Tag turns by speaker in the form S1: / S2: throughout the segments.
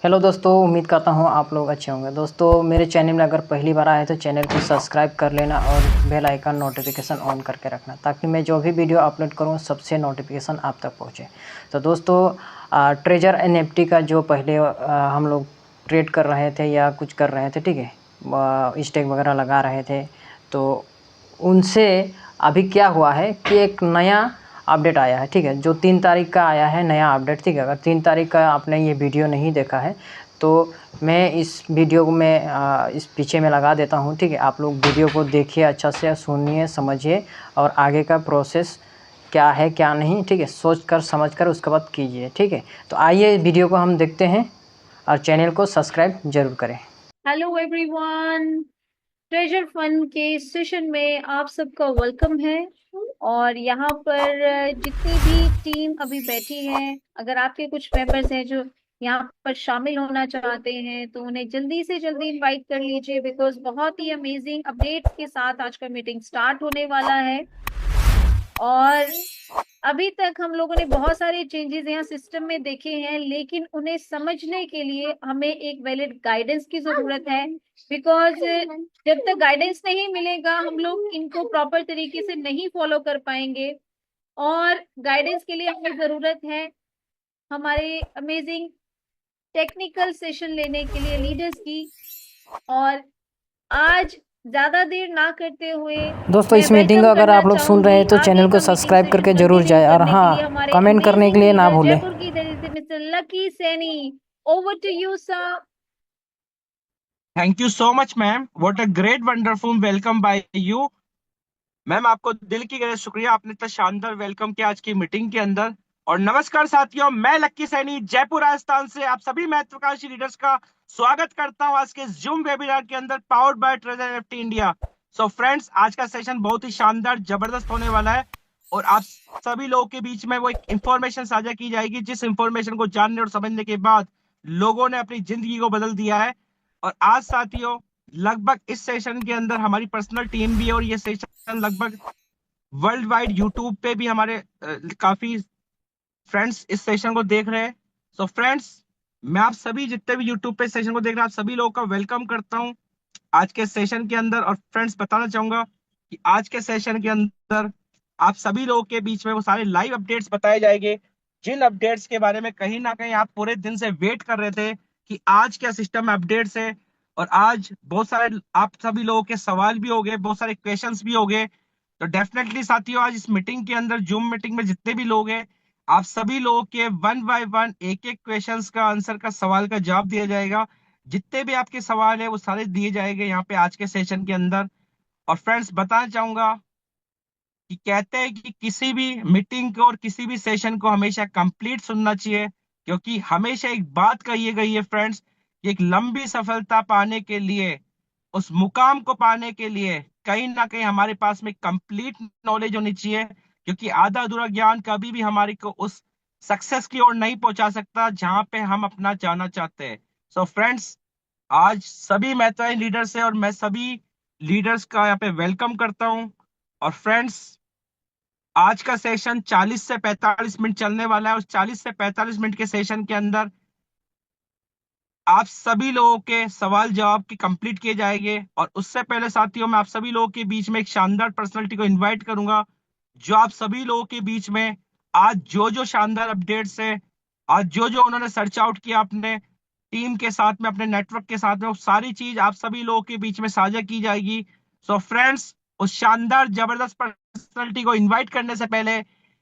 S1: Hello दोस्तों, उम्मीद करता हूँ आप लोग अच्छे होंगे। दोस्तों, मेरे चैनल में अगर पहली बार आए तो चैनल को सब्सक्राइब कर लेना और बेल आइकन नोटिफिकेशन ऑन करके रखना, ताकि मैं जो भी वीडियो अपलोड करूँ सबसे नोटिफिकेशन आप तक पहुँचे। तो दोस्तों, ट्रेजर एनएफटी का जो पहले हम लोग ट्रेड कर रहे थे या कुछ कर रहे थे, ठीक है, स्टेक वगैरह लगा रहे थे, तो उनसे अभी क्या हुआ है कि एक नया अपडेट आया है, ठीक है, जो 3 तारीख का आया है नया अपडेट, ठीक है। अगर 3 तारीख का आपने ये वीडियो नहीं देखा है तो मैं इस वीडियो को इस पीछे में लगा देता हूँ, ठीक है। आप लोग वीडियो को देखिए, अच्छा से सुनिए, समझिए और आगे का प्रोसेस क्या है क्या नहीं, ठीक है, सोच कर समझ कर उसके बाद कीजिए, ठीक है। तो आइए वीडियो को हम देखते हैं और चैनल को सब्सक्राइब ज़रूर करें।
S2: Hello everyone. ट्रेजर फंड के सेशन में आप सबका वेलकम है। और यहाँ पर जितनी भी टीम अभी बैठी है, अगर आपके कुछ मेंबर्स हैं जो यहाँ पर शामिल होना चाहते हैं तो उन्हें जल्दी से जल्दी इनवाइट कर लीजिए, बिकॉज बहुत ही अमेजिंग अपडेट के साथ आज का मीटिंग स्टार्ट होने वाला है। और अभी तक हम लोगों ने बहुत सारे चेंजेस यहाँ सिस्टम में देखे हैं, लेकिन उन्हें समझने के लिए हमें एक वैलिड गाइडेंस की जरूरत है। बिकॉज जब तक गाइडेंस नहीं मिलेगा हम लोग इनको प्रॉपर तरीके से नहीं फॉलो कर पाएंगे। और गाइडेंस के लिए हमें जरूरत है हमारे अमेजिंग टेक्निकल सेशन लेने के लिए लीडर्स की। और आज ज्यादा देर ना करते हुए
S1: दोस्तों,
S2: मैं
S1: इस मीटिंग को
S2: वेलकम
S1: अगर
S2: करना
S1: आप लोग सुन रहे
S2: चाहूंगी
S1: हैं तो
S2: आगे
S1: चैनल को
S2: का मीटिंग
S1: सब्सक्राइब करके
S2: सेशन
S1: ज़रूर
S2: कंटिन्यू
S1: जाए, और
S2: करने के लिए
S1: हाँ,
S2: हमारे
S1: कमेंट करने के
S2: अमेजिंग
S1: लिए ना
S2: लीडर
S1: भूलें।
S2: जयपुर की तरफ से mister Lucky Saini. Over to you sir.
S3: Thank you so much ma'am, what a great wonderful welcome by you. Ma'am, आपको दिल की गहरा शुक्रिया, आपने इतना शानदार वेलकम किया आज की मीटिंग के अंदर। और नमस्कार साथियों, मैं लक्की सैनी जयपुर राजस्थान से आप सभी महत्वाकांक्षी लीडर्स का स्वागत करता हूं आज के जूम वेबिनार के अंदर, powered by treasure NFT India. So friends, आज का सेशन बहुत ही शानदार जबरदस्त होने वाला है। और आप सभी लोगों के बीच में वो एक इंफॉर्मेशन साझा की जाएगी जिस इंफॉर्मेशन को जानने और समझने के बाद लोगों ने अपनी जिंदगी को बदल दिया है। और आज साथियों, लगभग इस सेशन के अंदर हमारी पर्सनल टीम भी है, और ये सेशन लगभग वर्ल्ड वाइड यूट्यूब पे भी हमारे काफी फ्रेंड्स इस सेशन को देख रहे हैं। सो फ्रेंड्स, मैं आप सभी जितने भी यूट्यूब पे सेशन को देख रहे हैं आप सभी लोगों का वेलकम करता हूं आज के सेशन के अंदर। और फ्रेंड्स, बताना चाहूंगा कि आज के सेशन के अंदर आप सभी लोगों के बीच में वो सारे लाइव अपडेट्स बताए जाएंगे जिन अपडेट्स के बारे में कहीं ना कहीं आप पूरे दिन से वेट कर रहे थे कि आज क्या सिस्टम में अपडेट्स है। और आज बहुत सारे आप सभी लोगों के सवाल भी हो गए, बहुत सारे क्वेश्चंस भी हो गए। तो डेफिनेटली साथियों, आज इस मीटिंग के अंदर, जूम मीटिंग में जितने भी लोग हैं, आप सभी लोगों के वन बाय वन एक एक क्वेश्चंस का आंसर का सवाल का जवाब दिया जाएगा। जितने भी आपके सवाल है वो सारे दिए जाएंगे यहाँ पे आज के सेशन के अंदर। और फ्रेंड्स, बताना चाहूंगा कि कहते हैं कि किसी भी मीटिंग को और किसी भी सेशन को हमेशा कंप्लीट सुनना चाहिए, क्योंकि हमेशा एक बात कही गई है फ्रेंड्स कि एक लंबी सफलता पाने के लिए, उस मुकाम को पाने के लिए कहीं ना कहीं हमारे पास में कंप्लीट नॉलेज होनी चाहिए, क्योंकि आधा अधूरा ज्ञान कभी भी हमारे को उस सक्सेस की ओर नहीं पहुंचा सकता जहां पे हम अपना जाना चाहते हैं। सो फ्रेंड्स, आज सभी महत्वपूर्ण लीडर्स हैं और मैं सभी लीडर्स का यहाँ पे वेलकम करता हूँ। और फ्रेंड्स, आज का सेशन 40 से 45 मिनट चलने वाला है। उस 40 से 45 मिनट के सेशन के अंदर आप सभी लोगों के सवाल जवाब की कंप्लीट किए जाएंगे। और उससे पहले साथियों, मैं आप सभी लोगों के बीच में एक शानदार पर्सनालिटी को इनवाइट करूंगा जो आप सभी लोगों के बीच में आज जो जो शानदार अपडेट्स है, आज जो जो उन्होंने सर्च आउट किया अपने टीम के साथ में, अपने नेटवर्क के साथ में, वो सारी चीज आप सभी लोगों के बीच में साझा की जाएगी। सो फ्रेंड्स, उस शानदार जबरदस्त पर्सनालिटी को इनवाइट करने से पहले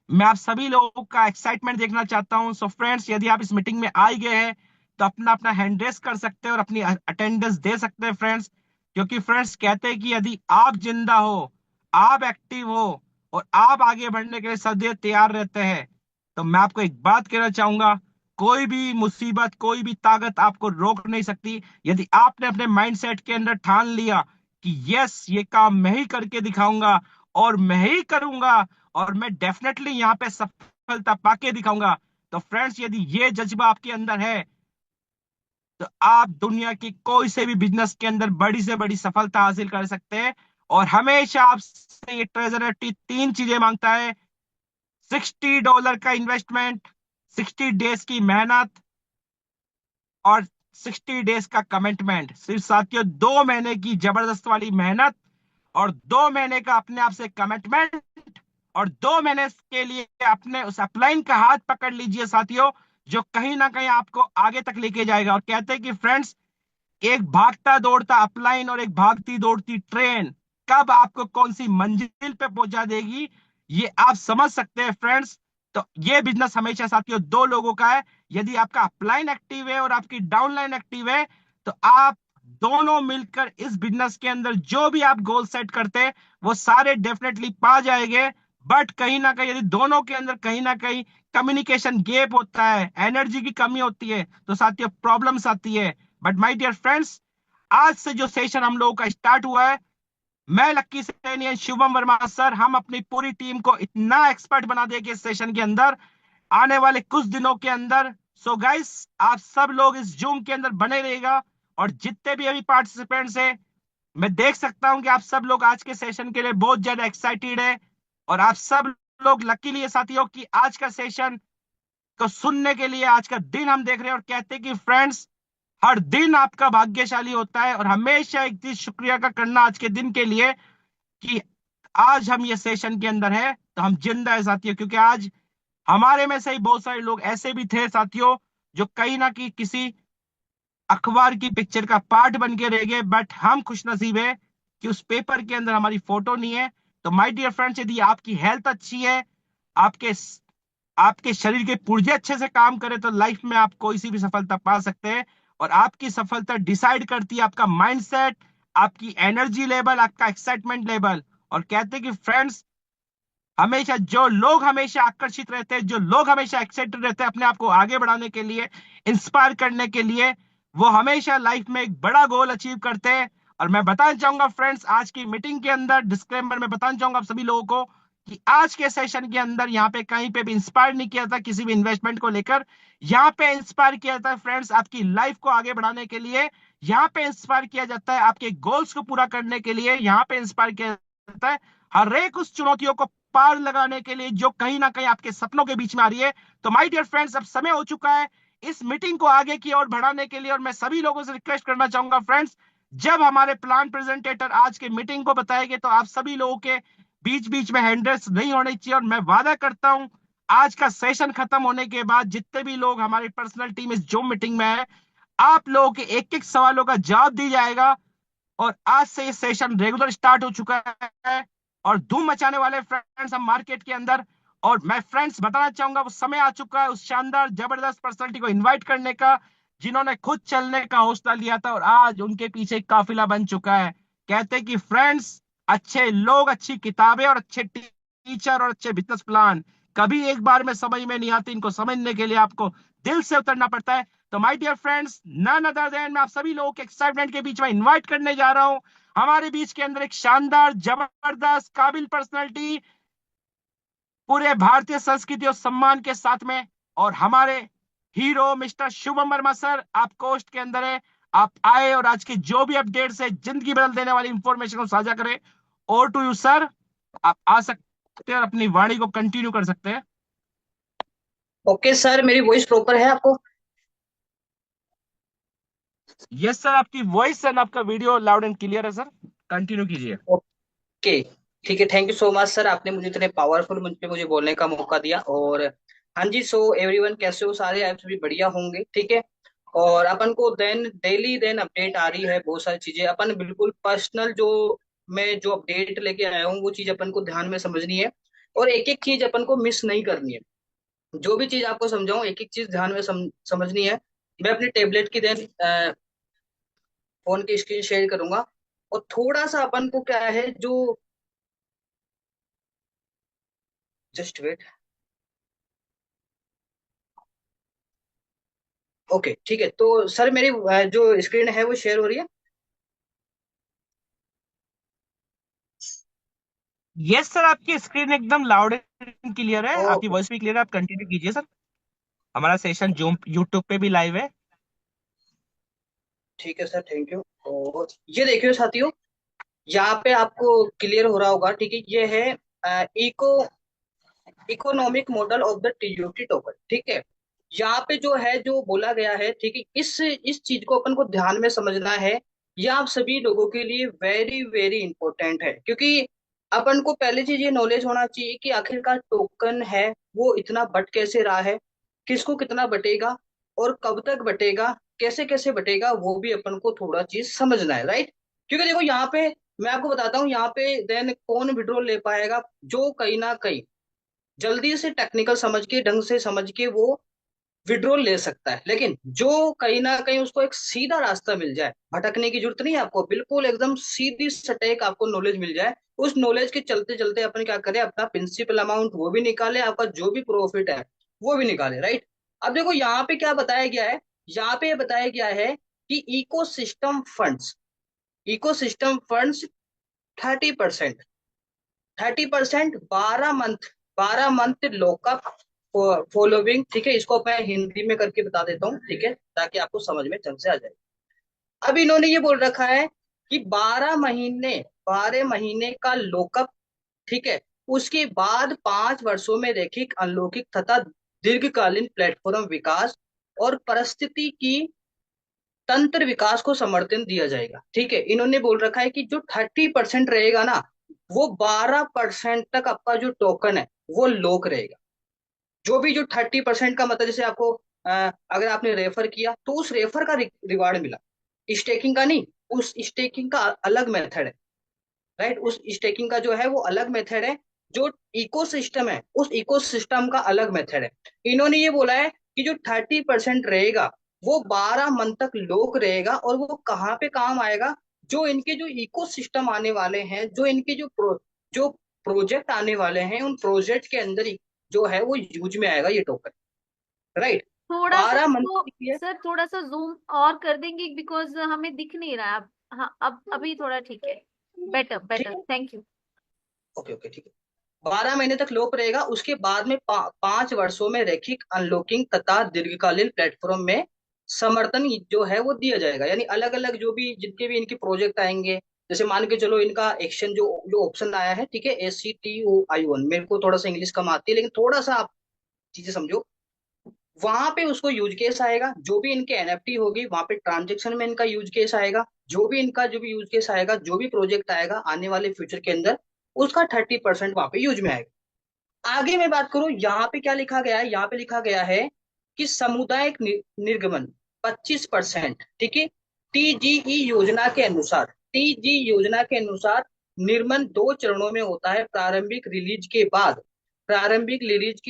S3: मैं आप सभी लोगों का एक्साइटमेंट देखना चाहता हूं। सो फ्रेंड्स, यदि आप इस मीटिंग में आ गए हैं तो अपना अपना हैंड रेस कर सकते हैं और अपनी अटेंडेंस दे सकते हैं फ्रेंड्स। क्योंकि फ्रेंड्स, कहते हैं कि यदि आप जिंदा हो, आप एक्टिव हो और आप आगे बढ़ने के लिए सदैव तैयार रहते हैं, तो मैं आपको एक बात कहना चाहूंगा, कोई भी मुसीबत, कोई भी ताकत आपको रोक नहीं सकती। यदि आपने अपने माइंडसेट के अंदर ठान लिया कि यस, ये काम मैं ही करके दिखाऊंगा और मैं ही करूंगा और मैं डेफिनेटली यहाँ पे सफलता पाके दिखाऊंगा, तो फ्रेंड्स, यदि ये जज्बा आपके अंदर है तो आप दुनिया की कोई से भी बिजनेस के अंदर बड़ी से बड़ी सफलता हासिल कर सकते हैं। और हमेशा आपसे ये ट्रेजर 3 चीजें मांगता है: $60 का इन्वेस्टमेंट, 60 डेज की मेहनत और 60 डेज का कमिटमेंट। सिर्फ साथियों 2 महीने की जबरदस्त वाली मेहनत और 2 महीने का अपने आप से कमिटमेंट और 2 महीने के लिए अपने उस अपलाइन का हाथ पकड़ लीजिए साथियों, जो कहीं ना कहीं आपको आगे तक लेके जाएगा। और कहते हैं कि फ्रेंड्स, एक भागता दौड़ता अपलाइन और एक भागती दौड़ती ट्रेन कब आपको कौन सी मंजिल पे पहुंचा देगी, ये आप समझ सकते हैं फ्रेंड्स। तो ये बिजनेस हमेशा साथियों 2 लोगों का है। यदि आपका अपलाइन एक्टिव है और आपकी डाउनलाइन एक्टिव है, तो आप दोनों मिलकर इस बिजनेस के अंदर जो भी आप गोल सेट करते हैं वो सारे डेफिनेटली पा जाएंगे। बट कहीं ना कहीं यदि दोनों के अंदर कहीं ना कहीं कम्युनिकेशन गैप होता है, एनर्जी की कमी होती है, तो साथियों प्रॉब्लम्स आती है। बट माय डियर फ्रेंड्स, आज से जो सेशन हम लोगों का स्टार्ट हुआ है, मैं लक्की सैनी एंड शुभम वर्मा सर, हम अपनी पूरी टीम को इतना एक्सपर्ट बना देंगे इस सेशन के अंदर आने वाले कुछ दिनों के अंदर। सो गाइस, आप सब लोग इस जूम के अंदर बने रहेगा। और जितने भी अभी पार्टिसिपेंट्स हैं, मैं देख सकता हूं कि आप सब लोग आज के सेशन के लिए बहुत ज्यादा एक्साइटेड है। और आप सब लोग लकीली है साथियों कि आज का सेशन को सुनने के लिए आज का दिन हम देख रहे हैं। और कहते हैं कि फ्रेंड्स, हर दिन आपका भाग्यशाली होता है। और हमेशा एक चीज शुक्रिया का करना आज के दिन के लिए कि आज हम ये सेशन के अंदर है तो हम जिंदा है साथियों। क्योंकि आज हमारे में से ही बहुत सारे लोग ऐसे भी थे साथियों, जो कहीं ना कहीं किसी अखबार की पिक्चर का पार्ट बन के रह गए। बट हम खुशनसीब है कि उस पेपर के अंदर हमारी फोटो नहीं है। तो माय डियर फ्रेंड्स, यदि आपकी हेल्थ अच्छी है, आपके आपके शरीर के पुर्जे अच्छे से काम करें, तो लाइफ में आप कोई सी भी सफलता पा सकते हैं। और आपकी सफलता डिसाइड करती है आपका माइंडसेट, आपकी एनर्जी लेवल, आपका एक्साइटमेंट लेवल। और कहते हैं कि फ्रेंड्स, हमेशा जो लोग हमेशा आकर्षित रहते हैं, जो लोग हमेशा एक्साइटेड रहते हैं अपने आप को आगे बढ़ाने के लिए, इंस्पायर करने के लिए, वो हमेशा लाइफ में एक बड़ा गोल अचीव करते हैं। और मैं बताना चाहूंगा फ्रेंड्स, आज की मीटिंग के अंदर डिस्क्लेमर में बताना चाहूंगा आप सभी लोगों को कि आज के सेशन के अंदर यहाँ पे कहीं पे भी इंस्पायर नहीं किया था किसी भी इन्वेस्टमेंट को लेकर। यहाँ पे इंस्पायर किया था फ्रेंड्स आपकी लाइफ को आगे बढ़ाने के लिए। यहाँ पे इंस्पायर किया जाता है आपके गोल्स को पूरा करने के लिए। यहाँ पे इंस्पायर किया जाता है हर एक उस चुनौतियों को पार लगाने के लिए जो कहीं ना कहीं आपके सपनों के बीच में आ रही है। तो माय डियर फ्रेंड्स, अब समय हो चुका है इस मीटिंग को आगे की ओर बढ़ाने के लिए। और मैं सभी लोगों से रिक्वेस्ट करना चाहूंगा फ्रेंड्स, जब हमारे प्लान प्रेजेंटेटर आज के मीटिंग को बताएंगे, तो आप सभी लोगों के बीच बीच में हैंडल्स नहीं होने चाहिए। और मैं वादा करता हूं, आज का सेशन खत्म होने के बाद जितने भी लोग हमारी पर्सनल टीम इस जूम मीटिंग में है, आप लोगों के एक एक सवालों का जवाब दी जाएगा। और आज से ये सेशन रेगुलर स्टार्ट हो चुका है और धूम मचाने वाले फ्रेंड्स हम मार्केट के अंदर। और मैं फ्रेंड्स बताना चाहूंगा, वो समय आ चुका है उस शानदार जबरदस्त पर्सनालिटी को इनवाइट करने का, जिन्होंने खुद चलने का हौसला लिया था और आज उनके पीछे एक काफिला बन चुका है। कहते हैं कि फ्रेंड्स, अच्छे लोग, अच्छी किताबें और अच्छे टीचर और अच्छे बिजनेस प्लान कभी एक बार में समझ में नहीं आते, इनको समझने के लिए आपको दिल से उतरना पड़ता है। तो my dear friends, none other than, मैं आप सभी लोगों के एक्साइटमेंट के बीच में इनवाइट करने जा रहा हूं हमारे बीच के अंदर एक शानदार जबरदस्त काबिल पर्सनालिटी, पूरे भारतीय संस्कृति और सम्मान के साथ में। और हमारे hero mister Shubham Verma sir, आप कोस्ट के अंदर है। आप आए और आज के जो भी अपडेट्स है, जिंदगी बदल देने वाली इंफॉर्मेशन को साझा करें। ओवर टू यू सर, आप आ सकते हैं और अपनी वाणी को कंटिन्यू कर सकते हैं।
S4: ओके सर, मेरी वॉइस प्रॉपर है आपको?
S3: यस सर, आपकी वॉइस एंड आपका वीडियो लाउड एंड क्लियर है सर, कंटिन्यू कीजिए।
S4: ओके, ठीक है। Thank you so much sir, आपने मुझे इतने पावरफुल मंच पे मुझे बोलने का मौका दिया। और हाँ जी, सो एवरीवन, कैसे हो सारे? आप सभी बढ़िया होंगे, ठीक है। और अपन को डेली अपडेट आ रही है, बहुत सारी चीजें अपन बिल्कुल पर्सनल जो मैं जो अपडेट लेके आया हूँ वो चीज अपन को ध्यान में समझनी है। और एक एक चीज अपन को मिस नहीं करनी है। जो भी चीज आपको समझाऊं, एक एक चीज ध्यान में समझनी है। मैं अपनी टेबलेट की देन फोन की स्क्रीन शेयर करूंगा। और थोड़ा सा अपन को क्या है जो, जस्ट वेट। ओके, ठीक है। तो सर मेरी जो स्क्रीन है वो शेयर हो रही है?
S3: यस सर, आपकी स्क्रीन एकदम लाउड एंड क्लियर है, आपकी
S4: ओ,
S3: वॉइस भी क्लियर है, आप कंटिन्यू कीजिए सर। हमारा सेशन जूम यूट्यूब पे भी लाइव है।
S4: ठीक है सर, थैंक यू। और ये देखियो साथियों, यहाँ पे आपको क्लियर हो रहा होगा, ठीक है। ये है eco economic model of the TUT token, ठीक है। यहाँ पे जो है जो बोला गया है, ठीक है, इस चीज को अपन को ध्यान में समझना है। ये आप सभी लोगों के लिए वेरी वेरी इंपॉर्टेंट है, क्योंकि अपन को पहले चीज ये नॉलेज होना चाहिए कि आखिरकार टोकन है वो इतना बट कैसे रहा है, किसको कितना बटेगा, और कब तक बटेगा, कैसे कैसे बटेगा, वो भी अपन को थोड़ा चीज समझना है, राइट। क्योंकि देखो यहाँ पे मैं आपको बताता हूँ, यहाँ पे देन कौन विड्रॉल ले पाएगा, जो कहीं ना कहीं जल्दी से टेक्निकल समझ के, ढंग से समझ के वो विड्रॉल ले सकता है। लेकिन जो कहीं ना कहीं उसको एक सीधा रास्ता मिल जाए, भटकने की जरूरत नहीं है आपको, बिल्कुल एकदम सीधी सटेक आपको नॉलेज मिल जाए, उस नॉलेज के चलते चलते अपन क्या करें, अपना प्रिंसिपल अमाउंट वो भी निकाले, आपका जो भी प्रॉफिट है वो भी निकाले, राइट। अब देखो यहाँ पे क्या बताया गया है, यहाँ पे बताया गया है कि ecosystem funds 30%, 30%, 12 month, 12 month lockup following, ठीक है। इसको मैं हिंदी में करके बता देता हूँ, ठीक है, ताकि आपको समझ में ढंग से आ जाए। अब इन्होंने ये बोल रखा है कि 12 महीने, 12 महीने का लॉकअप, ठीक है। उसके बाद 5 वर्षों में रैखिक, अनलौकिक तथा दीर्घकालीन प्लेटफॉर्म विकास और परिस्थिति की तंत्र विकास को समर्थन दिया जाएगा, ठीक है। इन्होंने बोल रखा है कि जो 30% रहेगा ना, वो 12% तक आपका जो टोकन है वो लॉक रहेगा। जो भी जो 30% का मतलब, जैसे आपको अगर आपने रेफर किया तो उस रेफर का रिवार्ड मिला, स्टेकिंग का नहीं, उस स्टेकिंग का अलग मेथड है, राइट। उस स्टेकिंग का जो है वो अलग मेथड है, जो इकोसिस्टम है उस इकोसिस्टम का अलग मेथड है। इन्होंने ये बोला है कि जो 30% रहेगा वो 12 मंथ तक लोक रहेगा, और वो कहाँ पे काम आएगा, जो इनके जो इकोसिस्टम आने वाले हैं, जो इनके जो प्रोजेक्ट आने वाले हैं, उन प्रोजेक्ट के अंदर ही जो है वो यूज में आएगा ये टोकन, राइट।
S2: थोड़ा सा
S4: 12 मंथ
S2: इसको,
S4: के लिए।
S2: सर थोड़ा सा जूम और कर देंगे बिकॉज हमें दिख नहीं रहा है अब। हाँ, अब अभी थोड़ा ठीक है। बेटर
S4: ठीक
S2: बेटर,
S4: है,
S2: थैंक यू।
S4: ओके ओके, ठीक है। 12 महीने तक लोक रहेगा, उसके बाद में 5 वर्षों में रैखिक, अनलॉकिंग तथा दीर्घकालीन प्लेटफॉर्म में समर्थन जो है वो दिया जाएगा। यानी अलग अलग जो भी जितने भी इनके प्रोजेक्ट आएंगे, जैसे मान के चलो इनका एक्शन जो जो ऑप्शन आया है, ठीक है, ACTOI1, मेरे को थोड़ा सा इंग्लिश कम आती है, लेकिन थोड़ा सा आप चीजें समझो। वहां पे उसको यूज केस आएगा, जो भी इनके NFT होगी वहां पे ट्रांजेक्शन में इनका यूज केस आएगा, जो भी यूज केस आएगा, जो भी प्रोजेक्ट आएगा आने वाले फ्यूचर के अंदर, उसका 30% वहां पे यूज में आएगा। आगे मैं बात करूं, यहाँ पे क्या लिखा गया है, यहाँ पे लिखा गया है कि सामुदायिक निर्गमन 25%, ठीक है। टीजी योजना के अनुसार निर्गमन 2 चरणों में होता है। प्रारंभिक रिलीज के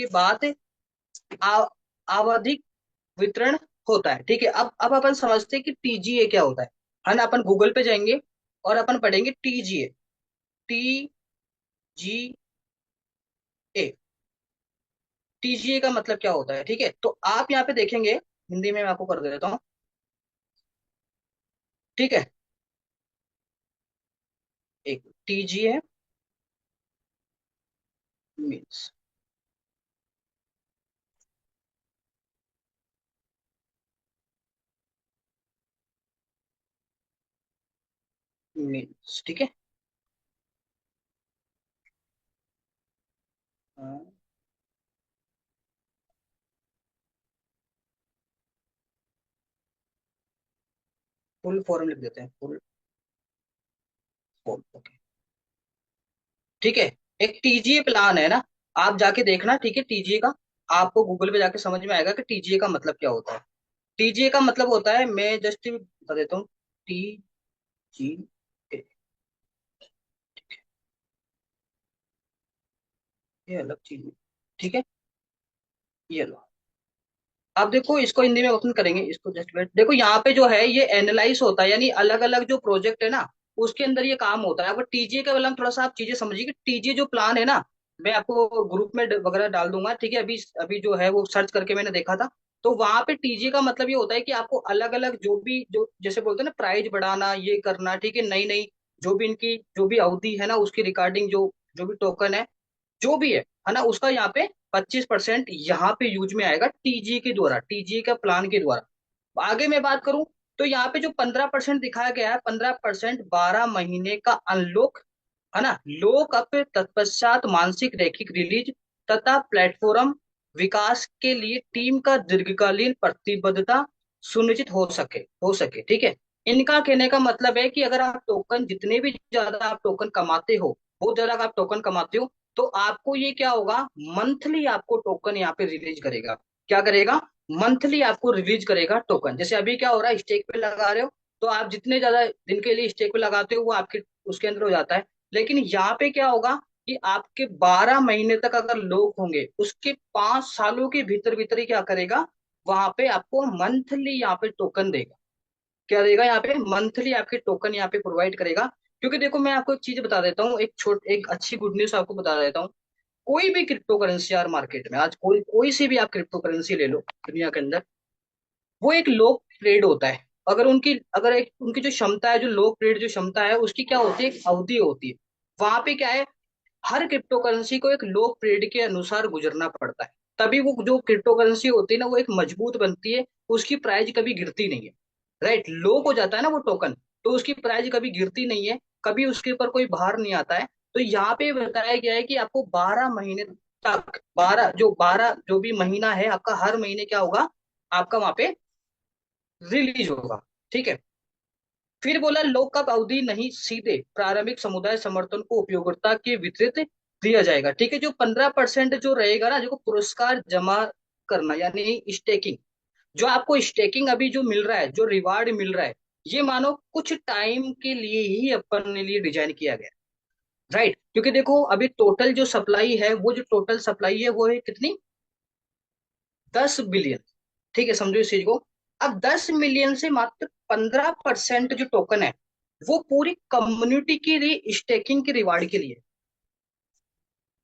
S4: बाद आ- आवधिक वितरण होता है, ठीक है। अब अपन समझते हैं कि TGA क्या होता है ना। अपन गूगल पे जाएंगे और अपन पढ़ेंगे TGA, TGA, TGA का मतलब क्या होता है, ठीक है। तो आप यहाँ पे देखेंगे, हिंदी में मैं आपको कर देता हूँ, ठीक है। एक TGA मीन्स, ठीक है। फुल फॉर्म लिख देते हैं, फुल फॉर्म, ओके, ठीक है। एक TGA प्लान है ना, आप जाके देखना, ठीक है, TGA का आपको गूगल पे जाके समझ में आएगा कि TGA का मतलब क्या होता है। TGA का मतलब होता है, मैं जस्ट बता देता हूँ, TGA, ये अलग चीज है, ठीक है। ये लो, अब देखो इसको हिंदी में ओपन करेंगे, इसको जस्ट वेट, देखो यहाँ पे जो है ये एनालाइज होता है, यानी अलग अलग जो प्रोजेक्ट है ना उसके अंदर ये काम होता है। अब TGA का मतलब थोड़ा सा आप चीजें समझिए कि TGA जो प्लान है ना, मैं आपको ग्रुप में वगैरह डाल दूंगा, ठीक है। अभी अभी जो है वो सर्च करके मैंने देखा था, तो वहां पे TGA का मतलब ये होता है कि आपको अलग अलग जो भी जो जैसे बोलते हैं ना, प्राइस बढ़ाना, ये करना, ठीक है, नई नई जो भी इनकी जो भी अवधि है ना उसकी रिगार्डिंग जो जो भी टोकन जो भी है ना, उसका यहाँ पे 25% यहाँ पे यूज में आएगा TGA के द्वारा, TGA का प्लान के द्वारा। आगे मैं बात करूं तो यहाँ पे जो 15% दिखाया गया है, 15% 12 महीने का अनलॉक, है ना, लॉक अप, तत्पश्चात मानसिक रैखिक रिलीज तथा प्लेटफॉर्म विकास के लिए टीम का दीर्घकालीन प्रतिबद्धता सुनिश्चित हो सके, ठीक है। इनका कहने का मतलब है कि अगर आप टोकन जितने भी ज्यादा आप टोकन कमाते हो, बहुत ज्यादा आप टोकन कमाते हो, तो आपको ये क्या होगा, मंथली आपको टोकन यहाँ पे रिलीज करेगा। क्या करेगा, मंथली आपको रिलीज करेगा टोकन। जैसे अभी क्या हो रहा है, स्टेक पे लगा रहे हो, तो आप जितने ज्यादा दिन के लिए स्टेक पे लगाते हो वो आपके उसके अंदर हो जाता है। लेकिन यहाँ पे क्या होगा कि आपके 12 महीने तक अगर लोग होंगे, उसके 5 सालों के भीतर भीतर ही क्या करेगा, वहां पे आपको मंथली यहाँ पे टोकन देगा। क्या देगा, यहाँ पे मंथली आपके टोकन यहाँ पे प्रोवाइड करेगा। क्योंकि देखो मैं आपको एक चीज बता देता हूँ, एक अच्छी गुड न्यूज आपको बता देता हूँ। कोई भी क्रिप्टो करेंसी यार मार्केट में आज कोई कोई सी भी आप क्रिप्टो करेंसी ले लो दुनिया के अंदर, वो एक लो ट्रेड होता है। अगर एक उनकी जो क्षमता है, जो लो ट्रेड जो क्षमता है, उसकी क्या होती है, एक अवधि होती है। वहां पे क्या है, हर क्रिप्टो करेंसी को एक लो पीरियड के अनुसार गुजरना पड़ता है। तभी वो जो क्रिप्टो करेंसी होती है ना, वो एक मजबूत बनती है, उसकी प्राइस कभी गिरती नहीं है। राइट, लो हो जाता है ना वो टोकन, तो उसकी प्राइस कभी गिरती नहीं है, कभी उसके ऊपर कोई भार नहीं आता है। तो यहाँ पे बताया गया है कि आपको 12 महीने तक, 12 जो भी महीना है आपका, हर महीने क्या होगा, आपका वहां पे रिलीज होगा, ठीक है। फिर बोला लॉकअप अवधि नहीं, सीधे प्रारंभिक समुदाय समर्थन को उपयोगिता के वितरित दिया जाएगा, ठीक है। जो 15% जो रहेगा ना, जो पुरस्कार जमा करना यानी स्टेकिंग, जो आपको स्टेकिंग अभी जो मिल रहा है, जो रिवार्ड मिल रहा है, ये मानो कुछ टाइम के लिए ही अपन ने लिए डिजाइन किया गया, राइट। क्योंकि देखो अभी टोटल जो सप्लाई है, वो जो टोटल सप्लाई है वो है कितनी, 10 बिलियन, ठीक है, समझो इस चीज को। अब 10 मिलियन से मात्र 15% जो टोकन है, वो पूरी कम्युनिटी के लिए स्टेकिंग के रिवार्ड के लिए।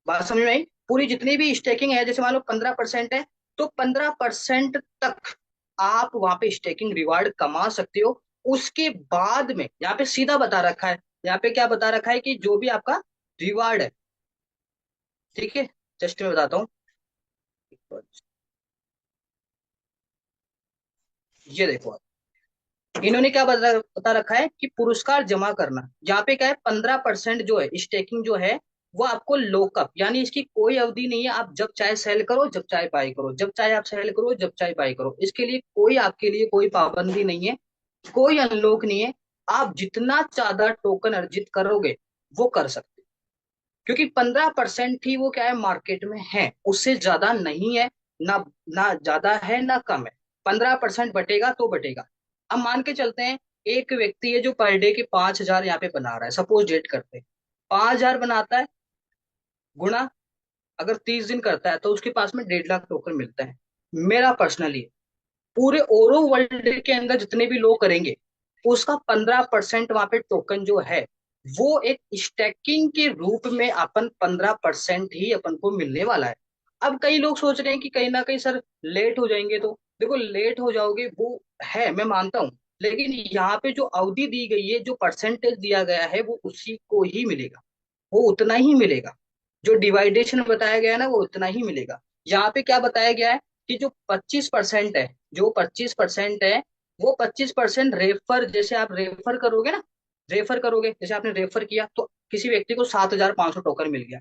S4: बात समझ में आई, पूरी जितनी भी स्टेकिंग है, जैसे मान लो 15% है, तो 15% तक आप वहां पे स्टेकिंग रिवार्ड कमा सकते हो। उसके बाद में यहाँ पे सीधा बता रखा है, यहाँ पे क्या बता रखा है कि जो भी आपका रिवार्ड है, ठीक है, जस्ट मैं बताता हूँ। ये देखो, इन्होंने क्या बता रखा है कि पुरस्कार जमा करना, यहाँ पे क्या है, 15% जो है स्टेकिंग जो है, वो आपको लोकअप, यानी इसकी कोई अवधि नहीं है। आप जब चाहे सेल करो, जब चाहे बाई करो, जब चाहे आप सेल करो, जब चाहे बाई करो, इसके लिए कोई आपके लिए कोई पाबंदी नहीं है, कोई अनलॉक नहीं है। आप जितना ज्यादा टोकन अर्जित करोगे वो कर सकते हो। क्योंकि 15% ही वो क्या है, मार्केट में है, उससे ज्यादा नहीं है। ना ना ज्यादा है ना कम है, 15% बटेगा तो बटेगा। अब मान के चलते हैं, एक व्यक्ति है जो पर डे के 5,000 यहाँ पे बना रहा है, सपोज डेट करते हैं, 5,000 बनाता है, गुणा अगर 30 दिन करता है, तो उसके पास में 1.5 लाख टोकन मिलता है। मेरा पर्सनली पूरे ओवरऑल वर्ल्ड के अंदर जितने भी लोग करेंगे, उसका 15% वहां पे टोकन जो है, वो एक स्टैकिंग के रूप में अपन 15% ही अपन को मिलने वाला है। अब कई लोग सोच रहे हैं कि कहीं ना कहीं सर लेट हो जाएंगे, तो देखो लेट हो जाओगे वो है, मैं मानता हूँ। लेकिन यहाँ पे जो अवधि दी गई है, जो परसेंटेज दिया गया है, वो उसी को ही मिलेगा, वो उतना ही मिलेगा। जो डिवाइडेशन बताया गया है ना, वो उतना ही मिलेगा। यहाँ पे क्या बताया गया है कि जो 25% है, जो 25% है, वो 25% रेफर, जैसे आप रेफर करोगे ना, रेफर करोगे, जैसे आपने रेफर किया तो किसी व्यक्ति को 7,500 टोकन मिल गया।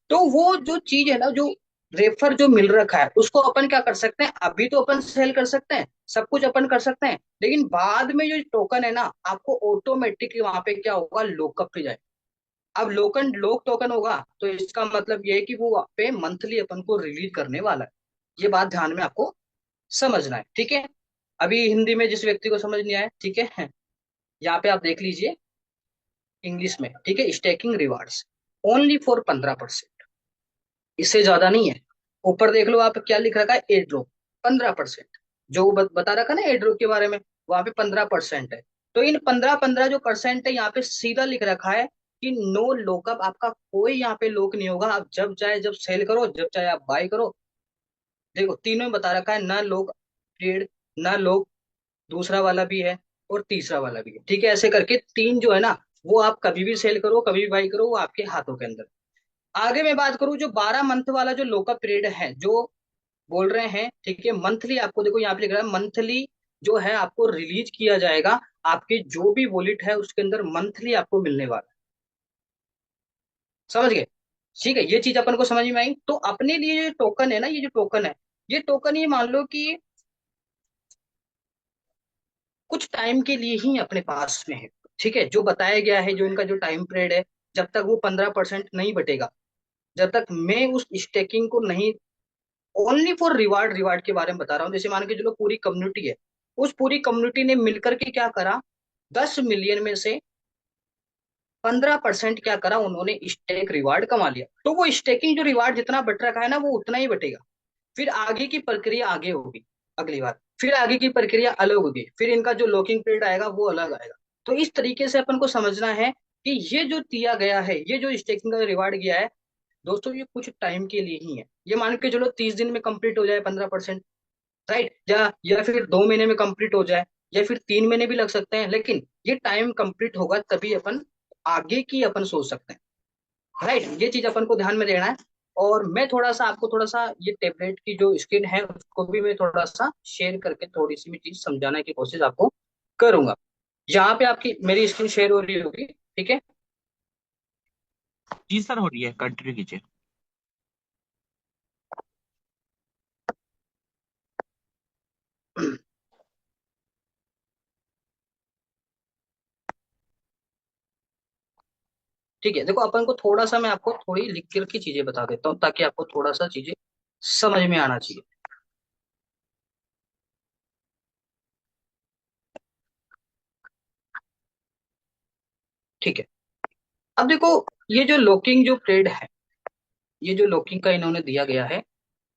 S4: तो वो जो चीज है ना, जो रेफर जो मिल रखा है, उसको अपन क्या कर सकते हैं, अभी तो अपन सेल कर सकते हैं, सब कुछ अपन कर सकते हैं, लेकिन बाद में जो टोकन है ना, आपको ऑटोमेटिकली वहां पे क्या होगा, लॉकअप पे जाए। अब लोक टोकन होगा, तो इसका मतलब ये है कि वो पे मंथली अपन को रिलीज करने वाला है। ये बात ध्यान में आपको समझना है, ठीक है। अभी हिंदी में जिस व्यक्ति को समझ नहीं आया, ठीक है, यहाँ पे आप देख लीजिए इंग्लिश में, ठीक है, स्टेकिंग रिवार्ड्स ओनली फॉर 15%, इससे ज्यादा नहीं है। ऊपर देख लो आप क्या लिख रखा है, एड ड्रॉप 15%, जो बता रखा ना एड ड्रॉप के बारे में, वहां पे 15% है। तो इन 15-15 जो परसेंट है, यहाँ पे सीधा लिख रखा है कि नो लॉकअप, आपका कोई यहाँ पे लॉक नहीं होगा। आप जब चाहे जब सेल करो, जब चाहे आप बाय करो। देखो तीनों में बता रखा है, ना लॉक ट्रेड, ना लॉक, दूसरा वाला भी है और तीसरा वाला भी है, ठीक है। ऐसे करके तीन जो है ना, वो आप कभी भी सेल करो, कभी भी बाई करो, वो आपके हाथों के अंदर। आगे मैं बात करूं, जो 12 मंथ वाला जो लॉकअप पीरियड है, जो बोल रहे हैं, ठीक है, मंथली आपको देखो यहाँ पे लिख रहा है, मंथली जो है आपको रिलीज किया जाएगा। आपके जो भी वॉलेट है उसके अंदर मंथली आपको मिलने वाला है, समझ गए। ठीक है, ये चीज अपन को समझ में आई। तो अपने लिए जो टोकन है ना, ये जो टोकन है, ये टोकन ये मान लो कि कुछ टाइम के लिए ही अपने पास में है। ठीक है, जो बताया गया है, जो इनका जो टाइम पीरियड है, जब तक वो 15% नहीं बटेगा, जब तक मैं उस स्टेकिंग को नहीं, ओनली फॉर रिवार्ड, रिवार्ड के बारे में बता रहा हूँ। जैसे मान के चलो पूरी कम्युनिटी है, उस पूरी कम्युनिटी ने मिलकर के क्या करा, 10 मिलियन में से 15% क्या करा, उन्होंने स्टेक रिवार्ड कमा लिया। तो वो स्टेकिंग जो रिवार्ड जितना बट रखा है ना, वो उतना ही बटेगा। फिर आगे की प्रक्रिया आगे होगी अगली बार, फिर आगे की प्रक्रिया अलग होगी, फिर इनका जो लॉकिंग पीरियड आएगा वो अलग आएगा। तो इस तरीके से अपन को समझना है कि ये जो दिया गया है, ये जो स्टेकिंग का रिवार्ड गया है दोस्तों, ये कुछ टाइम के लिए ही है। ये मान के चलो 30 दिन में कंप्लीट हो जाए 15%, राइट, या फिर 2 महीने में कंप्लीट हो जाए, या फिर 3 महीने भी लग सकते हैं, लेकिन ये टाइम कंप्लीट होगा तभी अपन आगे की अपन सोच सकते हैं। राइट, ये चीज अपन को ध्यान में देना है। और मैं थोड़ा सा आपको थोड़ा सा ये टेबलेट की जो स्क्रीन है उसको भी मैं थोड़ा सा शेयर करके थोड़ी सी भी चीज समझाने की कोशिश आपको करूंगा। यहाँ पे आपकी मेरी स्क्रीन शेयर हो रही होगी, ठीक है।
S3: जी सर, हो रही है, कंटिन्यू कीजिए।
S4: ठीक है, देखो अपन को थोड़ा सा, मैं आपको थोड़ी लिख करके चीजें बता देता हूँ ताकि आपको थोड़ा सा चीजें समझ में आना चाहिए। ठीक है, अब देखो, ये जो लॉकिंग जो पीरियड है, ये जो लॉकिंग का इन्होंने दिया गया है,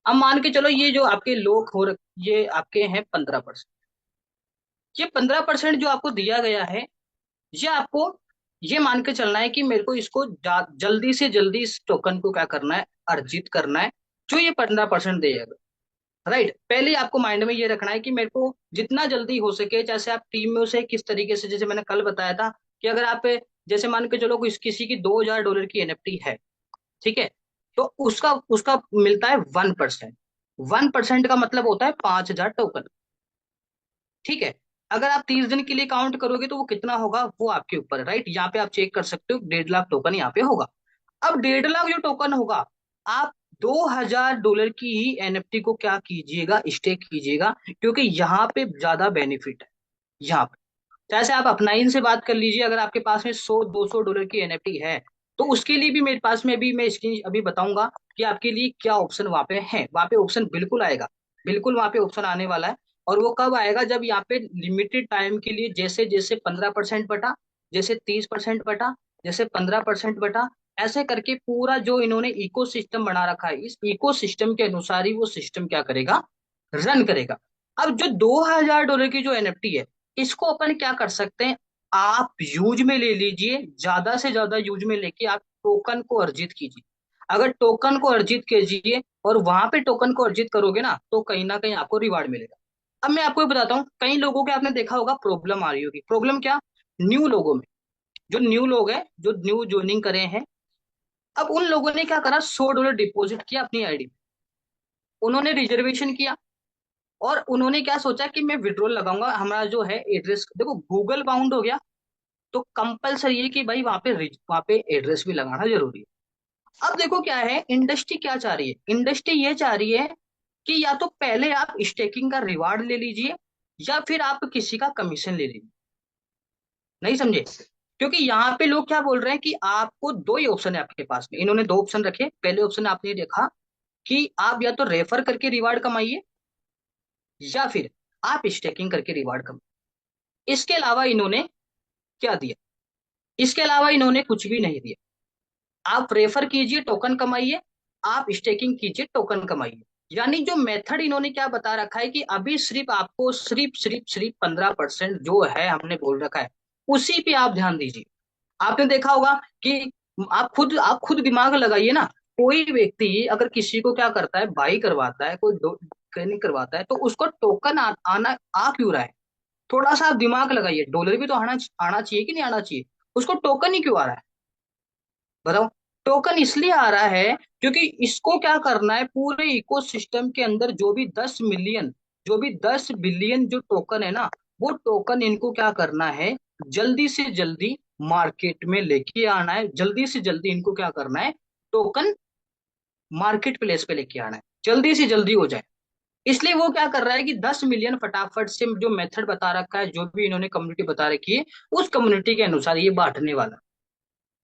S4: अब मान के चलो ये जो आपके लॉक ये आपके हैं 15%। ये 15% जो आपको दिया गया है, ये आपको ये मान के चलना है कि मेरे को इसको जल्दी से जल्दी इस टोकन को क्या करना है, अर्जित करना है, जो ये 15% देगा। राइट, पहले आपको माइंड में ये रखना है कि मेरे को जितना जल्दी हो सके, जैसे आप टीम में से किस तरीके से, जैसे मैंने कल बताया था कि अगर आप जैसे मान के चलो किसी की $2000 की एनएफटी है, ठीक है, तो उसका उसका मिलता है 1%। 1% का मतलब होता है 5000 टोकन। ठीक है, अगर आप 30 दिन के लिए काउंट करोगे तो वो कितना होगा, वो आपके ऊपर है। राइट, यहाँ पे आप चेक कर सकते हो, 1.5 लाख टोकन यहाँ पे होगा। अब 1.5 लाख जो टोकन होगा, आप $2000 की ही एनएफटी को क्या कीजिएगा, स्टेक कीजिएगा, क्योंकि यहाँ पे ज्यादा बेनिफिट है। यहाँ पे जैसे आप अपनाइन से बात कर लीजिए, अगर आपके पास में $100-200 की एनएफटी है, तो उसके लिए भी मेरे पास में भी मैं स्क्रीन अभी बताऊंगा कि आपके लिए क्या ऑप्शन वहां पे है। वहां पे ऑप्शन बिल्कुल आएगा, बिल्कुल वहां पे ऑप्शन आने वाला है। और वो कब आएगा, जब यहाँ पे लिमिटेड टाइम के लिए, जैसे जैसे 15% बटा, जैसे 30% बटा, जैसे 15% बटा, ऐसे करके पूरा जो इन्होंने इको सिस्टम बना रखा है, इस इको सिस्टम के अनुसार ही वो सिस्टम क्या करेगा, रन करेगा। अब जो $2000 की जो एनएफटी है, इसको अपन क्या कर सकते हैं, आप यूज में ले लीजिए, ज्यादा से ज्यादा यूज में लेके आप टोकन को अर्जित कीजिए। अगर टोकन को अर्जित कीजिए और वहां पे टोकन को अर्जित करोगे ना, तो कहीं ना कहीं आपको रिवार्ड मिलेगा। अब मैं आपको ये बताता हूँ, कई लोगों के आपने देखा होगा प्रॉब्लम आ रही होगी। प्रॉब्लम क्या, न्यू लोगों में, जो न्यू लोग हैं, जो न्यू ज्वाइनिंग करे हैं, अब उन लोगों ने क्या करा, $100 डिपॉजिट किया अपनी आईडी, उन्होंने रिजर्वेशन किया, और उन्होंने क्या सोचा कि मैं विड्रॉल लगाऊंगा, हमारा जो है एड्रेस, देखो गूगल बाउंड हो गया, तो कंपलसरी है कि भाई वहां पे एड्रेस भी लगाना जरूरी है। अब देखो क्या है, इंडस्ट्री क्या चाह रही है, इंडस्ट्री ये चाह रही है कि या तो पहले आप स्टेकिंग का रिवार्ड ले लीजिए, या फिर आप किसी का कमीशन ले लीजिए। नहीं समझे, क्योंकि यहाँ पे लोग क्या बोल रहे हैं कि आपको दो ही ऑप्शन है आपके पास में, इन्होंने दो ऑप्शन रखे। पहले ऑप्शन आपने देखा कि आप या तो रेफर करके रिवार्ड कमाइए, या फिर आप स्टेकिंग करके रिवार्ड कमाइए। इसके अलावा इन्होंने क्या दिया, इसके अलावा इन्होंने कुछ भी नहीं दिया। आप रेफर कीजिए टोकन कमाइए, आप स्टेकिंग कीजिए टोकन कमाइए। यानी जो मेथड इन्होंने क्या बता रखा है कि अभी सिर्फ आपको सिर्फ 15% जो है हमने बोल रखा है, उसी पे आप ध्यान दीजिए। आपने देखा होगा कि आप खुद दिमाग लगाइए ना। कोई व्यक्ति अगर किसी को क्या करता है, बाई करवाता है, कोई ट्रेनिंग करवाता है, तो उसको टोकन आना आ क्यों रहा है, थोड़ा सा आप दिमाग लगाइए। डॉलर भी तो आना आना चाहिए कि नहीं आना चाहिए, उसको टोकन ही क्यों आ रहा है, बताओ। टोकन इसलिए आ रहा है क्योंकि इसको क्या करना है, पूरे इकोसिस्टम के अंदर जो भी 10 बिलियन जो टोकन है ना, वो टोकन इनको क्या करना है, जल्दी से जल्दी मार्केट में लेके आना है, जल्दी से जल्दी इनको क्या करना है, टोकन मार्केट प्लेस पे लेके आना है, जल्दी से जल्दी हो जाए। इसलिए वो क्या कर रहा है कि 10 मिलियन फटाफट से जो मेथड बता रखा है, जो भी इन्होंने कम्युनिटी बता रखी है, उस कम्युनिटी के अनुसार ये बांटने वाला।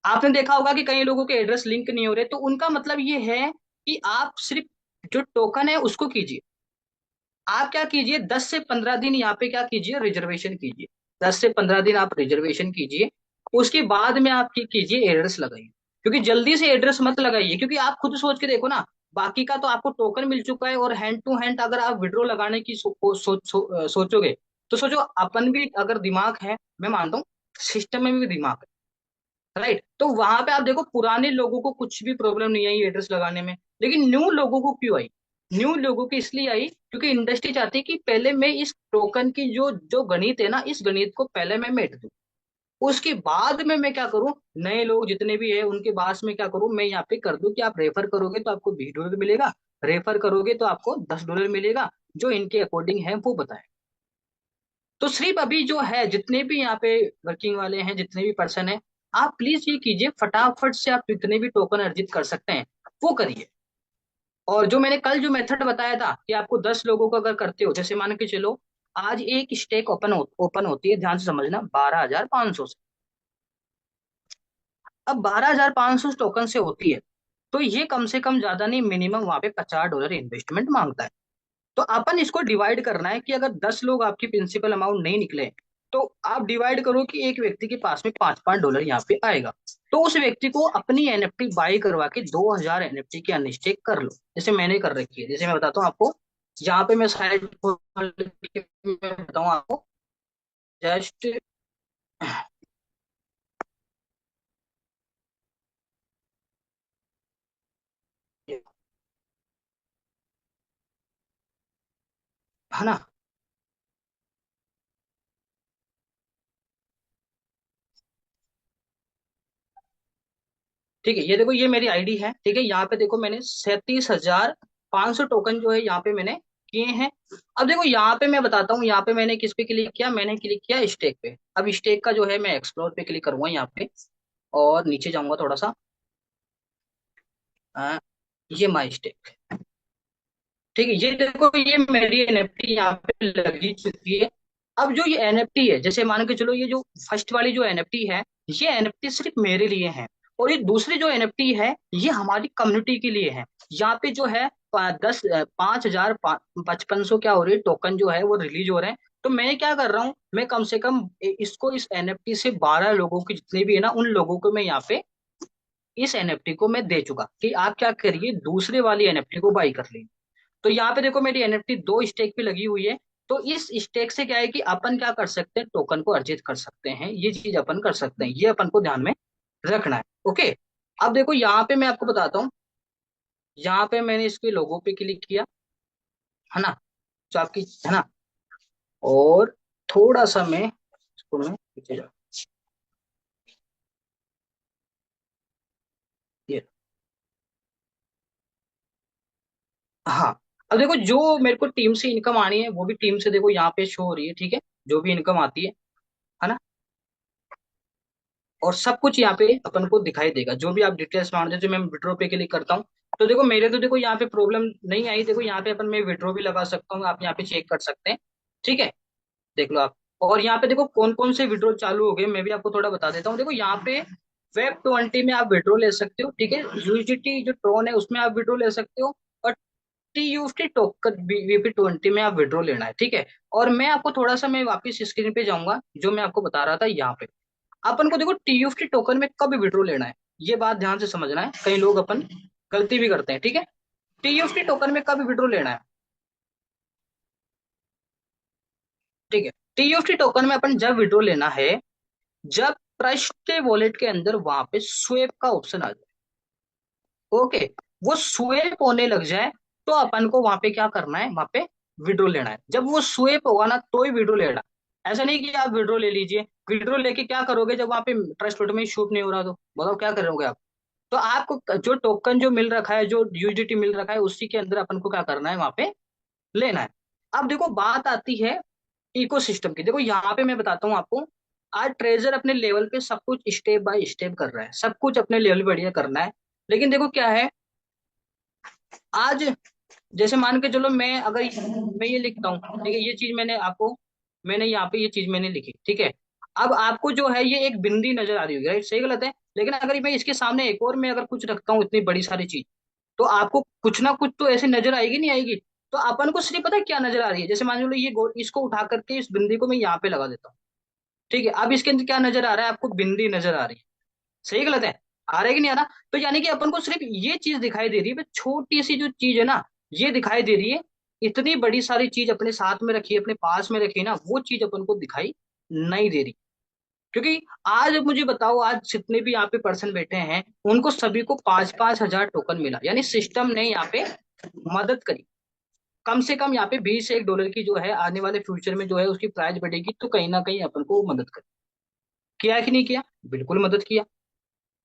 S4: आपने देखा होगा कि कई लोगों के एड्रेस लिंक नहीं हो रहे, तो उनका मतलब ये है कि आप सिर्फ जो टोकन है उसको कीजिए। आप क्या कीजिए, 10 से 15 दिन यहाँ पे क्या कीजिए, रिजर्वेशन कीजिए। 10 से 15 दिन आप रिजर्वेशन कीजिए, उसके बाद में आप कीजिए एड्रेस लगाइए। क्योंकि जल्दी से एड्रेस मत लगाइए, क्योंकि आप खुद सोच के देखो ना, बाकी का तो आपको टोकन मिल चुका है, और हैंड टू हैंड अगर आप विड्रॉ लगाने की सोचोगे, तो सोचो अपन भी अगर दिमाग है, मैं मानता हूँ सिस्टम में भी दिमाग है, राइट। तो वहां पे आप देखो पुराने लोगों को कुछ भी प्रॉब्लम नहीं आई एड्रेस लगाने में, लेकिन न्यू लोगों को क्यों आई? न्यू लोगों की इसलिए आई क्योंकि इंडस्ट्री चाहती है कि पहले मैं इस टोकन की जो जो गणित है ना, इस गणित को पहले मैं मेट दूं, उसके बाद में मैं क्या करूं, नए लोग जितने भी है उनके पास में क्या करूं, मैं यहाँ पे कर दूं कि आप रेफर करोगे तो आपको $20 मिलेगा, रेफर करोगे तो आपको $10 मिलेगा, जो इनके अकॉर्डिंग है वो बताए। तो सिर्फ अभी जो है जितने भी यहाँ पे वर्किंग वाले हैं, जितने भी पर्सन है, आप प्लीज ये कीजिए, फटाफट से आप जितने भी टोकन अर्जित कर सकते हैं वो करिए। और जो मैंने कल जो मेथड बताया था कि आपको 10 लोगों को अगर करते हो, जैसे मान के चलो आज एक स्टेक ओपन होती है, ध्यान से समझना, 12,500 से। अब 12,500 टोकन से होती है, तो ये कम से कम ज्यादा नहीं, मिनिमम वहां पे $50 इन्वेस्टमेंट मांगता है। तो अपन इसको डिवाइड करना है कि अगर 10 लोग आपकी प्रिंसिपल अमाउंट नहीं निकले, तो आप डिवाइड करो कि एक व्यक्ति के पास में $5 यहाँ पे आएगा। तो उस व्यक्ति को अपनी एनएफटी बाई करवा के 2,000 एनएफटी के अनस्टेक कर लो, जैसे मैंने कर रखी है। जैसे मैं बताता हूँ आपको, यहाँ पे मैं साइड मैं बताऊँ आपको, जस्ट है ना, ठीक है, ये देखो ये मेरी आईडी है, ठीक है। यहाँ पे देखो मैंने 37,500 टोकन जो है यहाँ पे मैंने किए हैं। अब देखो यहाँ पे मैं बताता हूँ, यहाँ पे मैंने किस पे क्लिक किया, मैंने क्लिक किया स्टेक पे। अब स्टेक का जो है मैं एक्सप्लोर पे क्लिक करूंगा यहाँ पे, और नीचे जाऊंगा थोड़ा सा। अ, ये माई स्टेक, ठीक है। ये देखो ये मेरी एनएफटी यहाँ पे लगी चुकी है। अब जो ये एनएफटी है, जैसे मान के चलो ये जो फर्स्ट वाली जो एनएफटी है, ये एनएफटी सिर्फ मेरे लिए है, और ये दूसरी जो एनएफटी है ये हमारी कम्युनिटी के लिए है। यहाँ पे जो है 5,5500 क्या हो रही है, टोकन जो है वो रिलीज हो रहे हैं। तो मैं क्या कर रहा हूँ, मैं कम से कम इसको इस एनएफटी से 12 लोगों की जितने भी है ना, उन लोगों को मैं यहाँ पे इस एनएफटी को मैं दे चुका कि आप क्या करिए, दूसरे वाली एनएफटी को बाई कर लीजिए। तो यहाँ पे देखो मेरी एनएफटी 2 स्टेक पे लगी हुई है। तो इस स्टेक से क्या है कि अपन क्या कर सकते हैं, टोकन को अर्जित कर सकते हैं, ये चीज अपन कर सकते हैं, ये अपन को ध्यान में रखना है। ओके, अब देखो यहाँ पे मैं आपको बताता हूँ, यहाँ पे मैंने इसके लोगो पे क्लिक किया, है ना, जो आपकी है ना, और थोड़ा सा मैं इसको मैं पीछे जा, ये, हाँ। अब देखो जो मेरे को टीम से इनकम आनी है वो भी टीम से देखो यहाँ पे शो हो रही है, ठीक है, जो भी इनकम आती है ना, और सब कुछ यहाँ पे अपन को दिखाई देगा, जो भी आप डिटेल्स मांगते हो। जो मैं विड्रॉ पे क्लिक करता हूँ, तो देखो मेरे तो देखो यहाँ पे प्रॉब्लम नहीं आई, देखो यहाँ पे अपन मैं विड्रॉ भी लगा सकता हूँ, आप यहाँ पे चेक कर सकते हैं, ठीक है, देख लो आप। और यहाँ पे देखो कौन कौन से विड्रॉ चालू हो गए, मैं भी आपको थोड़ा बता देता हूँ। देखो यहाँ पे Web20 में आप विड्रॉ ले सकते हो, ठीक है, यूएसडीटी जो ट्रोन है उसमें आप विड्रॉ ले सकते हो, और टीयूएसटी टोकन VP20 में आप विड्रॉ लेना है, ठीक है। और मैं आपको थोड़ा सा मैं वापस स्क्रीन पे जाऊंगा, जो मैं आपको बता रहा था यहाँ पे, अपन को देखो टीयूएफटी टोकन में कब विड्रॉ लेना है, ये बात ध्यान से समझना है, कई लोग अपन गलती भी करते हैं, ठीक है। टीयूएफटी टोकन में कब विड्रॉ लेना है, ठीक है। टीयूएफटी टोकन में अपन जब विड्रॉ लेना है, जब ट्रस्ट वॉलेट के अंदर वहां पे स्वेप का ऑप्शन आ जाए, ओके, वो स्वेप होने लग जाए, तो अपन को वहां पे क्या करना है, वहां पे विड्रॉ लेना है। जब वो स्वेप होगा ना तो ही विड्रॉ लेना है। ऐसा नहीं कि आप विड्रॉ ले लीजिए, विड्रॉ लेके क्या करोगे जब वहां पे ट्रस्ट वोट में शूट नहीं हो रहा, तो बताओ क्या करोगे आप। तो आपको जो टोकन जो मिल रखा है, जो यूजिटी मिल रखा है, उसी के अंदर अपन को क्या करना है, वहां पे लेना है। अब देखो बात आती है इकोसिस्टम की। देखो यहाँ पे मैं बताता हूँ आपको, आज ट्रेजर अपने लेवल पे सब कुछ स्टेप बाय स्टेप कर रहा है, सब कुछ अपने लेवल पे बढ़िया करना है, लेकिन देखो क्या है, आज जैसे मान के चलो मैं ये लिखता हूँ, ठीक है, ये चीज मैंने यहाँ पे ये चीज मैंने लिखी, ठीक है। अब आपको जो है ये एक बिंदी नजर आ रही होगी, राइट, सही गलत है। लेकिन अगर मैं इसके सामने एक और मैं अगर कुछ रखता हूँ इतनी बड़ी सारी चीज, तो आपको कुछ ना कुछ तो ऐसे नजर आएगी, नहीं आएगी। तो अपन को सिर्फ पता है क्या नजर आ रही है, जैसे मान लो इसको उठा करके इस बिंदी को मैं यहाँ पे लगा देता हूँ, ठीक है। अब इसके अंदर क्या नजर आ रहा है, आपको बिंदी नजर आ रही है, सही गलत है, आ रहा है कि नहीं आ रहा। तो यानी कि अपन को सिर्फ ये चीज दिखाई दे रही है, छोटी सी जो चीज है ना, ये दिखाई दे रही है। इतनी बड़ी सारी चीज अपने साथ में रखी है, अपने पास में रखी है ना, वो चीज अपन को दिखाई नहीं दे रही। क्योंकि आज मुझे बताओ, आज जितने भी यहाँ पे पर्सन बैठे हैं, उनको सभी को 5-5 हजार टोकन मिला, यानी सिस्टम ने यहाँ पे मदद करी। कम से कम यहाँ पे $20 की जो है आने वाले फ्यूचर में जो है उसकी प्राइस बढ़ेगी, तो कहीं ना कहीं अपन को मदद करी। किया है कि नहीं किया, बिल्कुल मदद किया।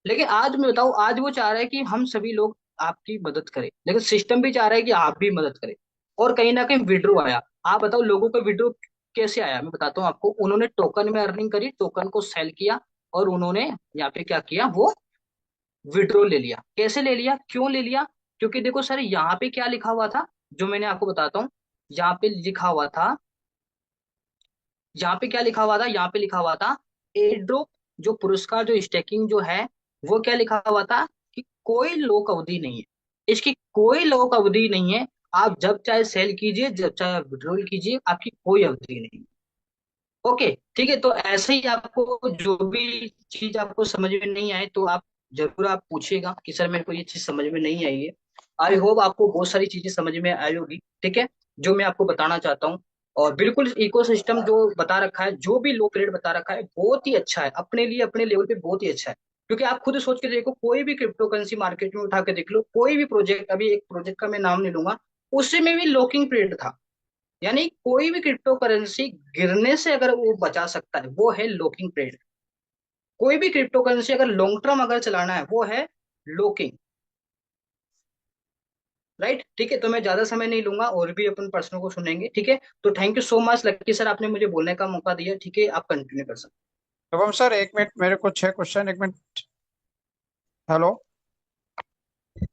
S4: लेकिन आज मैं बताऊं, आज वो चाह रहा है कि हम सभी लोग आपकी मदद करें, लेकिन सिस्टम भी चाह रहा है कि आप भी मदद करें। और कहीं ना कहीं विड्रो आया। आप बताओ लोगों का विड्रो कैसे आया, मैं बताता हूँ आपको। उन्होंने टोकन में अर्निंग करी, टोकन को सेल किया, और उन्होंने यहाँ पे क्या किया, वो विड्रो ले लिया। कैसे ले लिया, क्यों ले लिया? क्योंकि देखो सर, यहाँ पे क्या लिखा हुआ था, जो मैंने आपको बताता हूँ। यहाँ पे लिखा हुआ था, यहाँ पे क्या लिखा हुआ था, यहाँ पे लिखा हुआ था एयर ड्रॉप, जो पुरस्कार, जो स्टेकिंग जो है, वो क्या लिखा हुआ था कि कोई लॉक अवधि नहीं है, इसकी कोई लॉक अवधि नहीं है। आप जब चाहे सेल कीजिए, जब चाहे विड्रॉल कीजिए, आपकी कोई अवधि नहीं। ओके, ठीक है। तो ऐसे ही आपको जो भी चीज आपको समझ में नहीं आए, तो आप जरूर आप पूछिएगा कि सर मेरे को ये चीज समझ में नहीं आई है। आई होप आपको बहुत सारी चीजें समझ में आई होगी, ठीक है, जो मैं आपको बताना चाहता हूँ। और बिल्कुल इकोसिस्टम जो बता रखा है, जो भी लो पीरियड बता रखा है, बहुत ही अच्छा है अपने लिए, अपने लेवल पे बहुत ही अच्छा है। क्योंकि आप खुद सोच के देखो, कोई भी क्रिप्टो करेंसी मार्केट में उठा के देख लो, कोई भी प्रोजेक्ट, अभी एक प्रोजेक्ट का मैं नाम नहीं लूंगा, उसी में भी लॉकिंग पीरियड था। यानी कोई भी क्रिप्टो करेंसी गिरने से अगर वो बचा सकता है, वो है लॉकिंग पीरियड। कोई भी क्रिप्टो करेंसी अगर लॉन्ग टर्म अगर चलाना है, वो है लॉकिंग, राइट, ठीक है। तो मैं ज्यादा समय नहीं लूंगा, और भी अपन पर्सनों को सुनेंगे, ठीक है। तो thank you so much lucky sir, आपने मुझे बोलने का मौका दिया, ठीक है, आप कंटिन्यू कर सकते
S5: शुभम सर, 1 मिनट, मेरे को 6 क्वेश्चन, 1 मिनट। हेलो।
S4: हैं।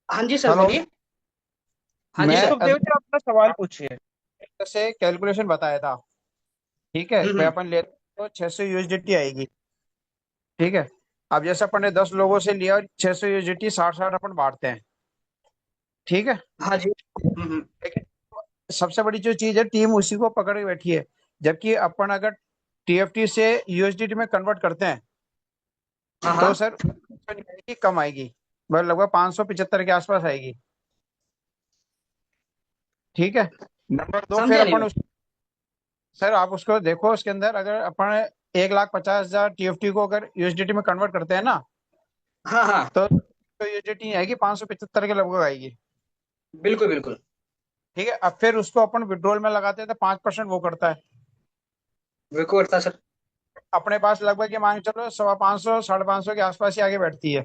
S4: हाँ जी सर,
S5: हेलो।
S4: बोलिए। हाँ जी
S5: मैं
S3: जी
S4: सर।
S3: सुखदेव जी, अपना सवाल पूछिए।
S5: जैसे कैलकुलेशन बताया था, ठीक है,
S4: हम्म
S5: भाई
S4: हम्म
S5: अपन ले तो 600 USDT आएगी, ठीक है। अब जैसे अपन ने 10 लोगों से लिया, 600 USDT 60-60 अपन बांटते हैं, ठीक है।
S4: हाँ जी। हम्म।
S5: लेकिन सबसे बड़ी जो चीज है, टीम उसी को पकड़ के बैठी है। जबकि अपन अगर TFT से USDT में कन्वर्ट करते हैं,
S4: हाँ
S5: तो
S4: हाँ,
S5: सर कम आएगी, मतलब लगभग 575 के आसपास आएगी, ठीक है। नंबर 2, फिर
S4: समझा नहीं
S5: अपन
S4: मैं।
S5: सर आप उसको देखो, उसके अंदर अगर अपन 1,50,000 TFT को अगर USDT में कन्वर्ट करते हैं ना,
S4: हाँ हाँ,
S5: तो USDT आएगी 575 के लगभग आएगी,
S4: बिल्कुल बिल्कुल।
S5: ठीक है। अब फिर उसको अपन विड्रॉल में लगाते हैं तो 5% वो करता है।
S4: बिल्कुल करता सर।
S5: अपने पास लगभग ये मान के चलो 550 550 के आसपास ही आगे बैठती है।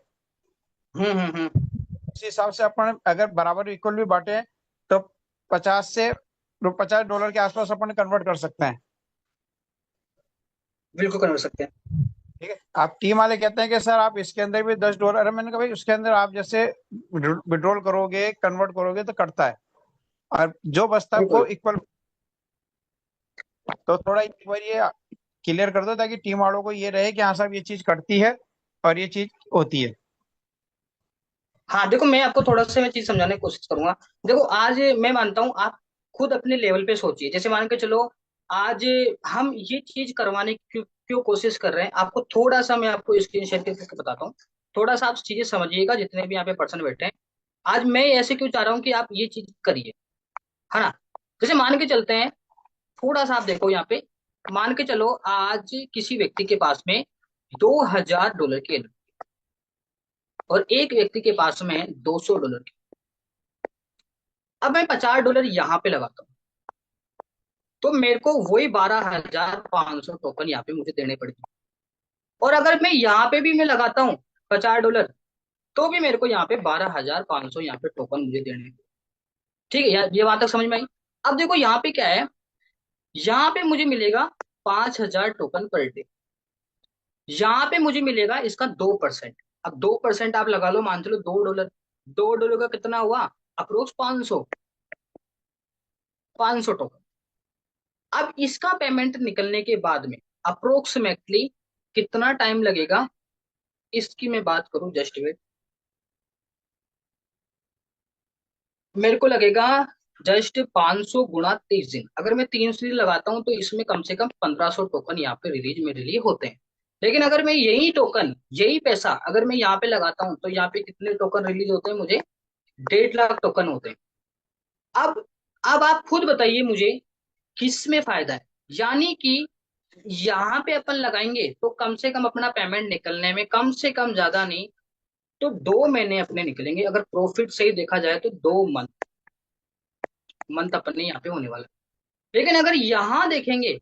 S4: हम्म।
S5: इस हिसाब से अपन अगर बराबर इक्वल भी बांटे, तो 50 से $50 के आसपास अपन कन्वर्ट कर सकते हैं,
S4: बिल्कुल कर सकते हैं।
S5: ठीक है। आप टीम वाले कहते हैं कि सर आप इसके अंदर भी $10, अरे मैंने कहा भाई उसके अंदर आप जैसे विड्रॉल करोगे, कन्वर्ट करोगे तो कटता है, और जो बचता है
S4: बिल्कुल।
S5: आपको इक्वल। तो थोड़ा एक बार ये क्लियर कर दो, ताकि टीम वालों को ये रहे कि हाँ साहब ये चीज कटती है और ये चीज होती है।
S4: हाँ देखो, मैं आपको थोड़ा सा मैं चीज समझाने की कोशिश करूंगा। देखो आज मैं मानता हूँ, आप खुद अपने लेवल पे सोचिए। जैसे मान के चलो, आज हम ये चीज करवाने की क्यों क्यों कोशिश कर रहे हैं, आपको थोड़ा सा मैं आपको स्क्रीन शेयर करके बताता हूँ। थोड़ा सा आप चीजें समझिएगा, जितने भी यहाँ पे पर्सन बैठे हैं। आज मैं ऐसे क्यों चाह रहा हूँ कि आप ये चीज करिए, है ना। जैसे मान के चलते हैं, थोड़ा सा आप देखो यहाँ पे, मान के चलो आज किसी व्यक्ति के पास में $2,000 की एनर्जी, और एक व्यक्ति के पास में $200 की। अब मैं $50 यहाँ पे लगाता हूँ, तो मेरे को वही 12,500 टोकन यहाँ पे मुझे देने पड़ेंगे। और अगर मैं यहाँ पे भी मैं लगाता हूँ $50, तो भी मेरे को यहाँ पे 12,500 यहाँ पे टोकन मुझे देने पड़ेंगे। ठीक है यार, ये बात तक समझ में आई। अब देखो यहाँ पे क्या है, यहाँ पे मुझे मिलेगा 5,000 टोकन पर डे, यहाँ पे मुझे मिलेगा इसका 2%। अब 2% आप लगा लो, मान चलो $2। $2 का कितना हुआ? अप्रोक्स 500। 500 टोकन। अब इसका पेमेंट निकलने के बाद में अप्रोक्सीमेटली कितना टाइम लगेगा, इसकी मैं बात करूं, जस्ट वेट। मेरे को लगेगा जस्ट 500 गुणा 30 दिन, अगर मैं 300 दिन लगाता हूं तो इसमें कम से कम 1500 टोकन यहाँ पे रिलीज मेरे लिए होते हैं। लेकिन अगर मैं यही टोकन, यही पैसा अगर मैं यहाँ पे लगाता हूँ तो यहाँ पे कितने टोकन रिलीज होते हैं मुझे? 1.5 लाख टोकन होते हैं। अब अब आप खुद बताइए मुझे, किस में फायदा है? यानी कि यहाँ पे अपन लगाएंगे तो कम से कम अपना पेमेंट निकलने में कम से कम, ज्यादा नहीं तो 2 महीने अपने निकलेंगे, अगर प्रॉफिट सही देखा जाए तो 2 मंथ, मंथ अपने यहाँ पे होने वाला है। लेकिन अगर यहाँ देखेंगे,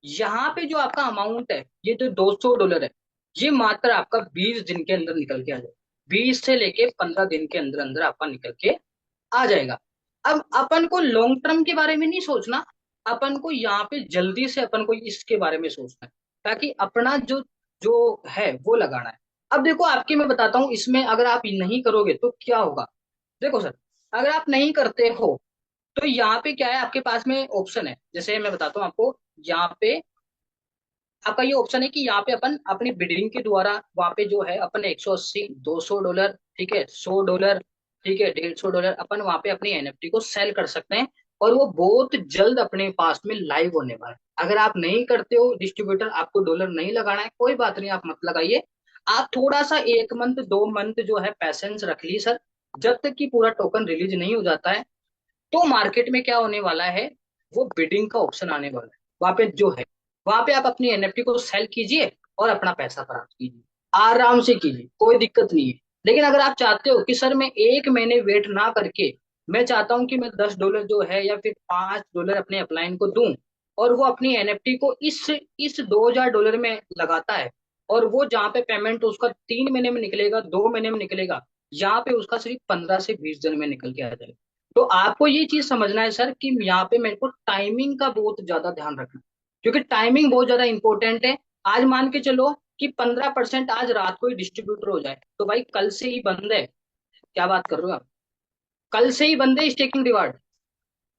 S4: यहाँ पे जो आपका अमाउंट है, ये जो $200 है, ये मात्र आपका 20 दिन के अंदर निकल के आ जाएगा। 20 से लेके 15 दिन के अंदर अंदर आपका निकल के आ जाएगा। अब अपन को लॉन्ग टर्म के बारे में नहीं सोचना, अपन को यहाँ पे जल्दी से अपन को इसके बारे में सोचना है, ताकि अपना जो जो है वो लगाना है। अब देखो आपके मैं बताता हूँ, इसमें अगर आप नहीं करोगे तो क्या होगा। देखो सर, अगर आप नहीं करते हो तो यहाँ पे क्या है, आपके पास में ऑप्शन है, जैसे मैं बताता हूँ आपको। यहाँ पे आपका ये ऑप्शन है कि यहाँ पे अपन अपनी बिडिंग के द्वारा वहां पे जो है अपन 180, $200, ठीक है, $100, ठीक है, $150 अपन वहां पे अपनी एनएफटी को सेल कर सकते हैं। और वो बहुत जल्द अपने पास में लाइव होने वाला है। अगर आप नहीं करते हो डिस्ट्रीब्यूटर, आपको डॉलर नहीं लगाना है, कोई बात नहीं, आप मत लगाइए। आप थोड़ा सा 1 मंथ 2 मंथ जो है पैसेंस रख ली सर, जब तक कि पूरा टोकन रिलीज नहीं हो जाता है। तो मार्केट में क्या होने वाला है, वो बिडिंग का ऑप्शन आने वाला है, वहां पे जो है, वहां पे आप अपनी एनएफटी को सेल कीजिए और अपना पैसा प्राप्त कीजिए, आराम से कीजिए, कोई दिक्कत नहीं है। लेकिन अगर आप चाहते हो कि सर मैं 1 महीने वेट ना करके, मैं चाहता हूं कि मैं $10 जो है या फिर $5 अपने अपलाइन को दूं, और वो अपनी एनएफटी को इस $2000 में लगाता है, और वो जहाँ पे पेमेंट उसका 3 महीने में निकलेगा, 2 महीने में निकलेगा, यहाँ पे उसका सिर्फ 15 से 20 दिन में निकल के आ जाएगा। तो आपको ये चीज समझना है सर कि यहाँ पे मेरे को टाइमिंग का बहुत ज्यादा ध्यान रखना है, क्योंकि टाइमिंग बहुत ज्यादा इंपॉर्टेंट है। आज मान के चलो कि 15% आज रात को ही डिस्ट्रीब्यूटर हो जाए, तो भाई कल से ही बंद है। क्या बात कर रहे हो आप? कल से ही बंद है स्टेकिंग रिवार्ड,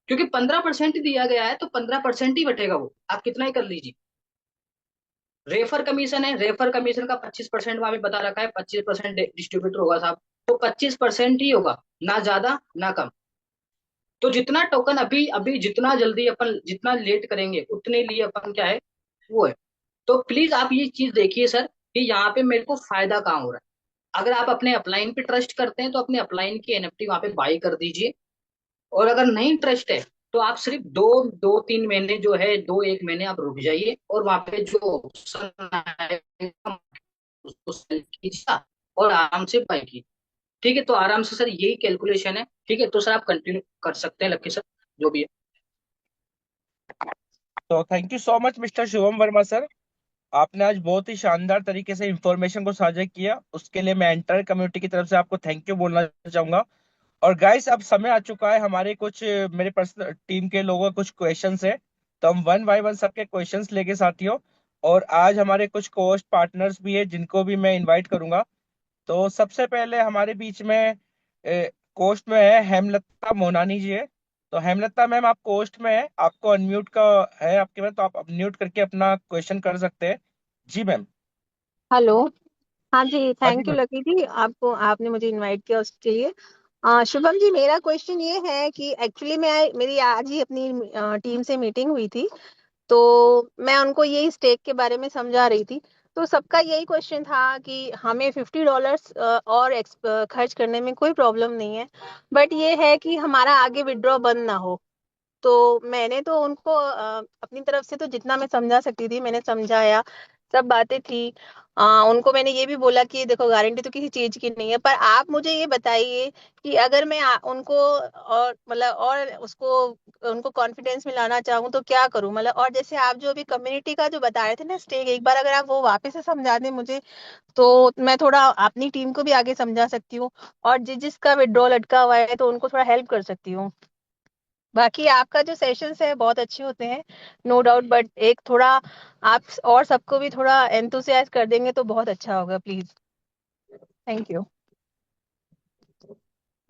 S4: क्योंकि 15% दिया गया है तो 15% ही बटेगा, वो आप कितना ही कर लीजिए। रेफर कमीशन है, रेफर कमीशन का 25% वहां पे बता रखा है, 25% डिस्ट्रीब्यूटर होगा साहब, तो 25% ही होगा, ना ज्यादा ना कम। तो जितना टोकन अभी अभी जितना जल्दी अपन जितना लेट करेंगे उतने लिए अपन क्या है, वो है। तो प्लीज आप ये चीज देखिए सर कि यहाँ पे मेरे को फायदा कहाँ हो रहा है। अगर आप अपने अपलाइन पे ट्रस्ट करते हैं तो अपने अपलाइन की एनएफटी वहां पे बाई कर दीजिए, और अगर नहीं ट्रस्ट है तो आप सिर्फ 2 2 3 महीने जो है, 2 1 महीने आप रुक जाइए, और वहां पे जो ऑप्शन आएगा उसको सेलेक्ट कीजिए और आराम से बाई कीजिए। ठीक है, तो आराम से सर यही कैलकुलेशन है। ठीक है, तो सर आप कंटिन्यू कर सकते हैं, लक्की सर, जो भी है।
S3: तो thank you so much mister Shubham Verma sir. आपने आज बहुत ही शानदार तरीके से इंफॉर्मेशन को साझा किया, उसके लिए मैं एंटायर कम्युनिटी की तरफ से आपको थैंक यू बोलना चाहूंगा। और गाइस अब समय आ चुका है, हमारे कुछ मेरे पर्सनल टीम के लोगों के कुछ क्वेश्चंस है, तो हम वन बाय वन सबके क्वेश्चंस लेके साथियों। और आज हमारे कुछ कोस्ट पार्टनर्स भी है जिनको भी मैं इनवाइट करूंगा। तो सबसे पहले हमारे बीच में कोस्ट में है हेमलता मोनानी जी है। तो हेमलता मैम आप कोस्ट में है, आपको अनम्यूट का है आपके में, तो आप अनम्यूट करके अपना क्वेश्चन कर सकते हैं। जी मैम।
S6: हेलो। हाँ जी,
S3: हाँ जी
S6: थैंक यू
S3: मैम।
S6: लकी जी, आपको आपने मुझे इनवाइट किया उसके लिए। शुभम जी, मेरा क्वेश्चन ये है कि एक्चुअली मेरी आज ही अपनी टीम से मीटिंग हुई थी, तो मैं उनको यही स्टेक के बारे में समझा रही थी। तो सबका यही क्वेश्चन था कि हमें $50 और खर्च करने में कोई प्रॉब्लम नहीं है, बट ये है कि हमारा आगे विड्रॉ बंद ना हो। तो मैंने तो उनको अपनी तरफ से तो जितना मैं समझा सकती थी मैंने समझाया, सब बातें थी। उनको मैंने ये भी बोला कि देखो गारंटी तो किसी चीज की नहीं है, पर आप मुझे ये बताइए कि अगर मैं उनको और मतलब और उसको उनको कॉन्फिडेंस में लाना चाहूँ तो क्या करूँ, मतलब। और जैसे आप जो अभी कम्युनिटी का जो बता रहे थे ना स्टेक, एक बार अगर आप वो वापस से समझा दें मुझे, तो मैं थोड़ा अपनी टीम को भी आगे समझा सकती हूँ, और जिसका विड्रॉल अटका हुआ है तो उनको थोड़ा हेल्प कर सकती हूँ। बाकी आपका जो सेशंस है बहुत अच्छे होते हैं, नो डाउट, बट एक थोड़ा आप और सबको भी थोड़ा एंथुसियास्ट कर देंगे तो बहुत अच्छा होगा, प्लीज। Thank you.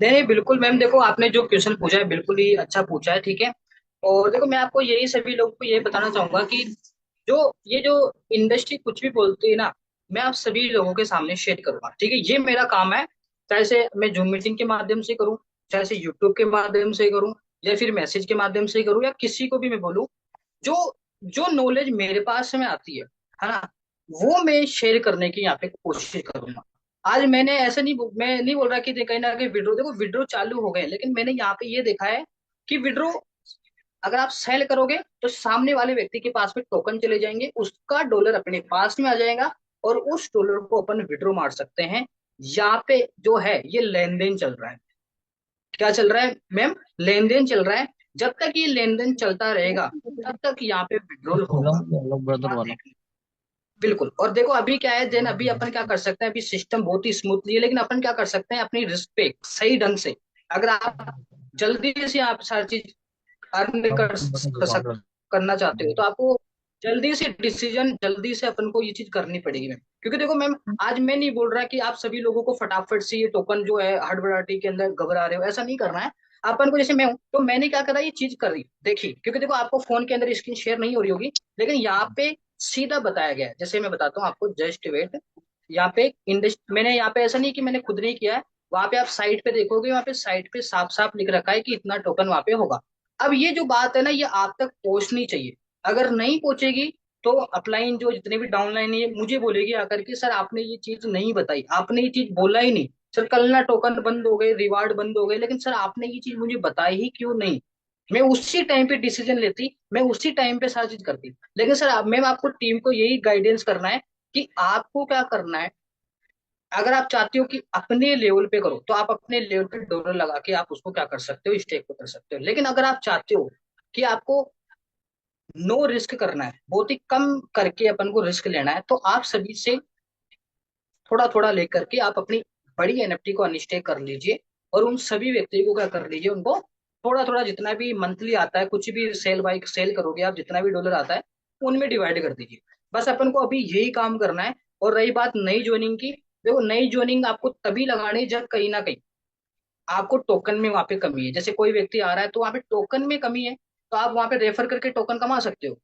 S4: नहीं नहीं बिल्कुल मैम, देखो आपने जो क्वेश्चन पूछा है बिल्कुल ही अच्छा पूछा है, ठीक है। और देखो मैं आपको यही सभी लोगों को ये बताना चाहूंगा कि जो ये जो इंडस्ट्री कुछ भी बोलती है ना, मैं आप सभी लोगों के सामने शेयर करूंगा, ठीक है। ये मेरा काम है, चाहे से मैं जूम मीटिंग के माध्यम से करूं, चाहे से यूट्यूब के माध्यम से करूं, या फिर मैसेज के माध्यम से करूं, या किसी को भी मैं बोलूं, जो जो नॉलेज मेरे पास में आती है ना, वो मैं शेयर करने की यहाँ पे कोशिश करूंगा। आज मैंने ऐसा नहीं, मैं नहीं बोल रहा कि कहीं ना कहीं विड्रो, देखो विड्रो चालू हो गए, लेकिन मैंने यहाँ पे ये देखा है कि विड्रो अगर आप सेल करोगे तो सामने वाले व्यक्ति के पास में टोकन चले जाएंगे, उसका डॉलर अपने पास में आ जाएगा, और उस डॉलर को अपन विड्रो मार सकते हैं। यहाँ पे जो है ये लेन देन चल रहा है। क्या चल रहा है मैम? लेन देन चल रहा है। जब तक ये लेन देन चलता रहेगा तब तक यहाँ पे विड्रॉल होगा। बात देखनी। बिल्कुल। और देखो अभी क्या है देन, अभी अपन क्या कर सकते हैं, अभी सिस्टम बहुत ही स्मूथली है, लेकिन अपन क्या कर सकते हैं अपनी रिस्क पे सही ढंग से, अगर आप जल्दी से आप सारी चीज अर्न करना चाहते हो तो आपको जल्दी से डिसीजन, जल्दी से अपन को ये चीज करनी पड़ेगी मैम। क्योंकि देखो मैम, आज मैं नहीं बोल रहा कि आप सभी लोगों को फटाफट से ये टोकन जो है हड़बड़ाहटी के अंदर घबरा रहे हो, ऐसा नहीं करना है। अपन को, जैसे मैं हूं तो मैंने क्या करा, ये चीज करी देखी, क्योंकि देखो आपको फोन के अंदर स्क्रीन शेयर नहीं हो रही होगी, लेकिन यहाँ पे सीधा बताया गया है। जैसे मैं बताता हूँ आपको, जस्ट वेट। यहाँ पे इंडस्ट मैंने यहाँ पे ऐसा नहीं कि मैंने खुद नहीं किया है, वहां पे आप साइट पे देखोगे, वहां पे साइट पे साफ साफ लिख रखा है कि इतना टोकन वहां पे होगा। अब ये जो बात है ना, ये आप तक पहुंचनी चाहिए। अगर नहीं पहुंचेगी तो अपलाइन जो जितने भी डाउनलाइन है मुझे बोलेगी आकर के, सर आपने ये चीज नहीं बताई, आपने ये चीज बोला ही नहीं। सर कल ना टोकन बंद हो गए, रिवार्ड बंद हो गए, लेकिन सर आपने ये चीज मुझे बताई ही क्यों नहीं। मैं उसी टाइम पे डिसीजन लेती, मैं उसी टाइम पे सारी चीज करती। लेकिन सर मैम आपको टीम को यही गाइडेंस करना है कि आपको क्या करना है। अगर आप चाहते हो कि अपने लेवल पे करो तो आप अपने लेवल पे डॉलर लगा के आप उसको क्या कर सकते हो, स्टेक पे कर सकते हो। लेकिन अगर आप चाहते हो कि आपको नो रिस्क करना है, बहुत ही कम करके अपन को रिस्क लेना है, तो आप सभी से थोड़ा थोड़ा लेकर के आप अपनी बड़ी एनएफटी को अनस्टेक कर लीजिए, और उन सभी व्यक्तियों को क्या कर लीजिए, उनको थोड़ा थोड़ा जितना भी मंथली आता है, कुछ भी सेल बाई सेल करोगे आप, जितना भी डॉलर आता है उनमें डिवाइड कर दीजिए। बस अपन को अभी यही काम करना है। और रही बात नई ज्वाइनिंग की, देखो नई ज्वाइनिंग आपको तभी लगानी है जब कहीं ना कहीं आपको टोकन में वहां पे कमी है। जैसे कोई व्यक्ति आ रहा है तो वहां पे टोकन में कमी है, तो आप वहां पे रेफर करके टोकन कमा सकते हो।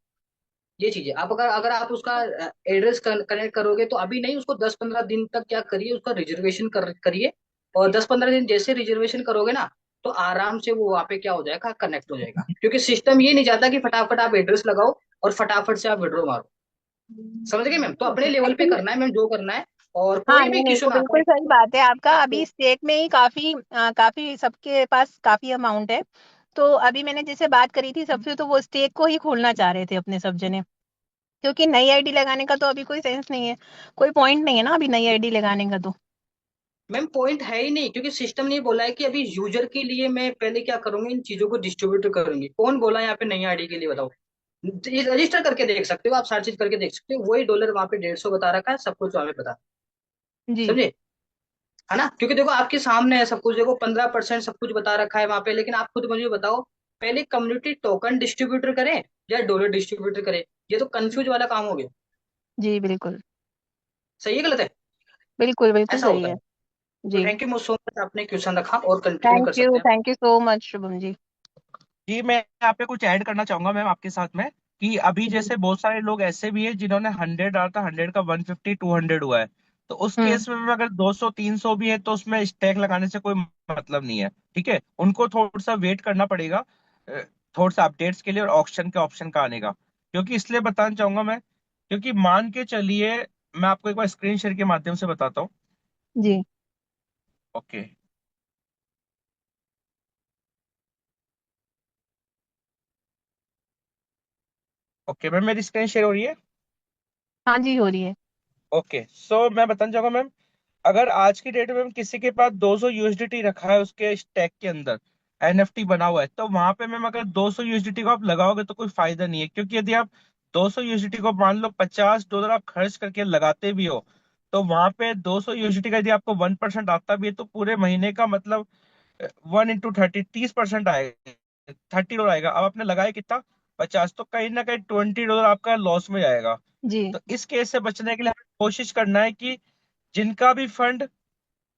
S4: ये चीज है। आप अगर अगर आप उसका एड्रेस कनेक्ट करोगे तो अभी नहीं, उसको 10-15 दिन तक क्या करिए, उसका रिजर्वेशन करिए। और 10-15 दिन जैसे रिजर्वेशन करोगे ना, तो आराम से वो वहां पे क्या हो जाएगा, कनेक्ट हो जाएगा। क्योंकि सिस्टम ये नहीं चाहता कि फटाफट आप एड्रेस लगाओ और फटाफट से आप विड्रॉ मारो। समझ गए मैम? तो अपने लेवल पे
S6: एक्चुअली
S4: करना है मैम, जो करना है। और
S6: हाँ,
S4: कोई भी
S6: नहीं नहीं, वो
S4: क्वेश्चन आता
S6: बिल्कुल
S4: है
S6: सही बात है आपका।
S4: तो
S6: अभी
S4: आपको।
S6: स्टेक में ही काफी काफी सबके पास काफी अमाउंट है। तो अभी मैंने जैसे बात करी थी सबसे, तो वो स्टेक को ही खोलना चाह रहे थे अपने सब जने, क्योंकि नई आईडी लगाने का तो अभी कोई सेंस नहीं है, कोई पॉइंट नहीं है ना अभी नई आईडी लगाने का तो।
S4: मैम पॉइंट है ही नहीं, क्योंकि सिस्टम ने बोला है कि अभी यूजर के लिए मैं पहले क्या करूंगी, इन चीजों को डिस्ट्रीब्यूट करूंगी। कौन बोला यहाँ पे नई आईडी के लिए, बताओ? ये रजिस्टर करके देख सकते हो आप, सारी चीज करके देख सकते हो, वही डॉलर वहां पे 150 बता रखा है, सब कुछ वहां पे बता।
S6: जी
S4: समझे? है ना? क्योंकि देखो आपके सामने है सब कुछ, देखो 15% सब कुछ बता रखा है वहां पे। लेकिन आप खुद मुझे बताओ, पहले कम्युनिटी टोकन डिस्ट्रीब्यूटर करें या डॉलर डिस्ट्रीब्यूटर करें? ये तो कंफ्यूज वाला काम हो गया।
S6: जी बिल्कुल।
S4: सही है गलत है?
S6: बिल्कुल बिल्कुल
S4: ऐसा
S6: सही
S4: होता
S6: है।
S4: है। तो
S6: जी।
S4: थैंक यू सो मच, आपने क्वेश्चन रखा, और कंटिन्यू कर सकते हैं।
S6: Thank you so much Shubham ji.
S3: जी मैं यहाँ पे कुछ ऐड करना चाहूंगा मैम आपके साथ में, कि अभी
S6: जी।
S3: जैसे बहुत सारे लोग ऐसे भी हैं जिन्होंने 100 डाला था, 100 का 150 200 हुआ है। तो उस
S6: हम्म।
S3: केस में अगर 200 300 भी है तो उसमें स्टैक लगाने से कोई मतलब नहीं है। ठीक है, उनको थोड़ा सा वेट करना पड़ेगा थोड़ा सा अपडेट्स के लिए और ऑप्शन के ऑप्शन का आने का। क्योंकि इसलिए बताना चाहूंगा मैं, क्योंकि मान के चलिए, मैं आपको एक बार स्क्रीन शेयर के माध्यम से बताता हूँ।
S6: जी।
S3: ओके। ओके मैम, मेरी स्क्रीन शेयर हो रही है?
S6: हाँ जी, हो रही है।
S3: ओके, सो मैं बताना चाहूंगा मैम, अगर आज की डेट में किसी के पास 200 यूएसडीटी रखा है उसके स्टैक के अंदर, एनएफटी बना हुआ है, तो वहां पे मैम अगर 200 यूएसडीटी को आप लगाओगे तो कोई फायदा नहीं है। क्योंकि यदि आप 200 यूएसडीटी को मान लो $50 आप खर्च करके लगाते भी हो, तो वहां पे 200 यूएसडीटी का यदि आपको 1% आता भी है तो पूरे महीने का मतलब 1 into 30 30% आएगा, $30 आएगा। अब आपने लगाया कितना? 50, तो कहीं ना कहीं $20 आपका लॉस में जाएगा।
S6: जी।
S3: तो इस केस से बचने के लिए हमें कोशिश करना है कि जिनका भी फंड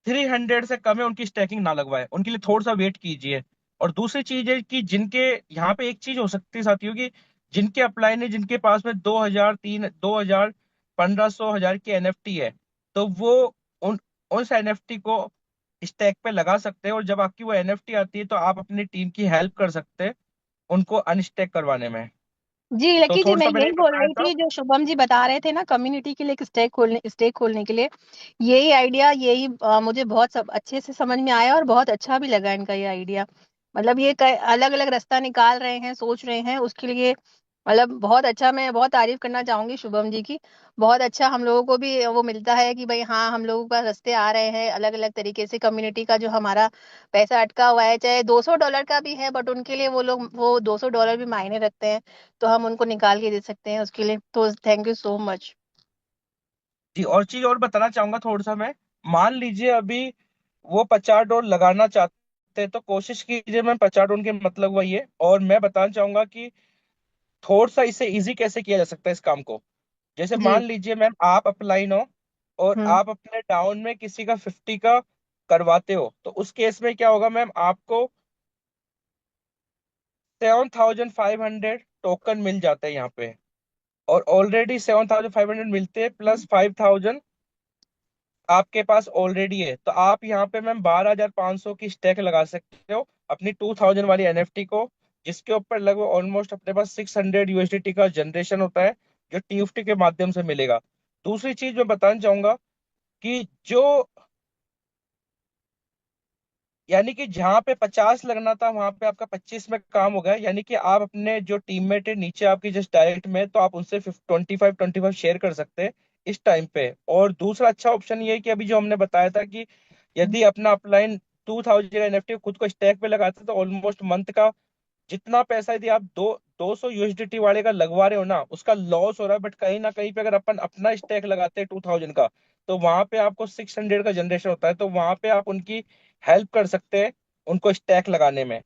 S3: 300 से कम है उनकी स्टैकिंग ना लगवाए, उनके लिए थोड़ा सा वेट कीजिए। और दूसरी चीज है कि जिनके यहाँ पे एक चीज हो सकती है साथियों की, जिनके अपलाइन है, जिनके पास में 2000, 3000, 2000, 1500 हजार की एनएफटी है, तो वो उन उस एनएफटी को स्टैक पे लगा सकते हैं, और जब आपकी वो एनएफटी आती है तो आप अपनी टीम की हेल्प कर सकते हैं उनको अनस्टैक करवाने में।
S6: जी
S3: तो
S6: लकी जी,
S3: थोड़ा
S6: मैं
S3: सा मैंने
S6: यही
S3: ये
S6: बोल
S3: बताया
S6: रही
S3: था।
S6: थी जो शुभम जी बता रहे थे ना, कम्युनिटी के लिए एक स्टेक खोलने के लिए, यही आइडिया, यही मुझे बहुत सब अच्छे से समझ में आया और बहुत अच्छा भी लगा इनका ये आइडिया। मतलब ये अलग अलग रास्ता निकाल रहे हैं, सोच रहे हैं उसके लिए। मतलब बहुत अच्छा, मैं बहुत तारीफ करना चाहूंगी शुभम जी की। बहुत अच्छा हम लोगों को भी वो मिलता है कि भाई हाँ, हम लोगों का रास्ते आ रहे हैं अलग अलग तरीके से। कम्युनिटी का जो हमारा पैसा अटका हुआ है, चाहे $200 का भी है, बट उनके लिए वो लोग वो $200 भी मायने रखते हैं, तो हम उनको निकाल के दे सकते हैं उसके लिए। तो थैंक यू सो मच।
S3: जी, और चीज और बताना चाहूंगा थोड़ा सा मैं। मान लीजिए अभी वो $50 लगाना चाहते हैं, तो कोशिश कीजिए मैम, $50 के मतलब वही है। और मैं बताना चाहूंगा कि थोड़ा सा इसे इजी कैसे किया जा सकता है इस काम को। जैसे
S6: जी।
S3: मान लीजिए मैम, आप अपलाइन हो और
S6: हम्म।
S3: आप अपने डाउन में किसी का 50 का करवाते हो, तो उस केस में क्या होगा मैम, आपको 7500 टोकन मिल जाते हैं यहाँ पे। और ऑलरेडी 7500 मिलते हैं, प्लस 5000 आपके पास ऑलरेडी है, तो आप यहाँ पे मैम 12500 की स्टैक लगा सकते हो अपनी 2000 वाली एनएफटी को, जिसके ऊपर लगभग ऑलमोस्ट अपने पास 600 USDT का जनरेशन होता है, जो टीएफटी के माध्यम से मिलेगा। दूसरी चीज मैं बताना चाहूंगा कि जो, यानी कि जहां पे 50 लगना था वहां पे आपका 25 में काम हो गया। यानी कि आप अपने जो टीममेट है नीचे आपकी जस्ट डायरेक्ट में, तो आप उनसे 25 शेयर कर सकते हैं इस टाइम पे। और दूसरा अच्छा ऑप्शन ये है कि अभी जो हमने बताया था कि यदि अपना अपलाइन 2000 एनएफटी खुद को स्टैक पे लगाते तो ऑलमोस्ट मंथ का जितना पैसा यदि आप 200 USDT वाले का लगवा रहे हो ना, उसका लॉस हो रहा है। बट कहीं ना कहीं पे अगर अपन अपना स्टैक लगाते हैं 2000 का, तो वहां पे आपको 600 का जनरेशन होता है, तो वहां पे आप उनकी हेल्प कर सकते हैं उनको स्टैक लगाने में।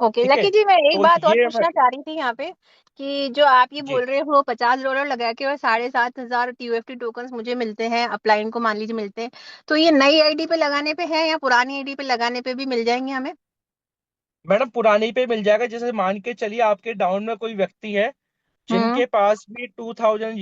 S6: ओके
S3: ठीक है,
S6: लकी जी, मैं एक
S3: तो
S6: बात और
S3: ये
S6: पूछना चाह रही थी यहाँ पे, कि जो आप ये
S3: जी
S6: बोल रहे हो $50 लगा के और 7500 TUFT टोकन्स मुझे मिलते हैं, अपलाइन को मान लीजिए मिलते हैं, तो ये नई आईडी पे लगाने पे है या पुरानी आईडी पे लगाने पे भी मिल जाएंगे हमें?
S3: मैडम, पुरानी पे मिल जाएगा। जैसे मान के चलिए आपके डाउन में कोई व्यक्ति है
S6: हम्म।
S3: जिनके पास भी 2000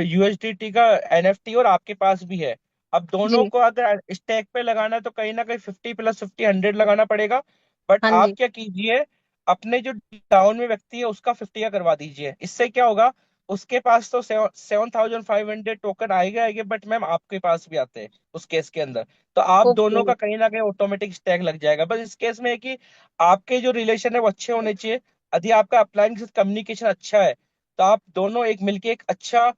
S3: USDT का एनएफटी और आपके पास भी है। अब दोनों
S6: जी।
S3: को अगर स्टैक पे लगाना है तो कहीं ना कहीं 50 प्लस 50 100 लगाना पड़ेगा। बट
S6: हाँ
S3: आप
S6: जी।
S3: क्या कीजिए, अपने जो डाउन में व्यक्ति है उसका 50 का करवा दीजिए। इससे क्या होगा, उसके पास तो 7500 टोकन आएगा, बट मैम आपके पास भी आते हैं उस केस के अंदर। तो आप
S6: ओके।
S3: दोनों का कहीं ना कहीं ऑटोमेटिक स्टैक लग जाएगा। बस इस केस में है कि आपके जो रिलेशन है वो अच्छे होने चाहिए। यदि आपका अपलाइन के साथ कम्युनिकेशन अच्छा है, तो आप दोनों एक मिलके एक अच्छा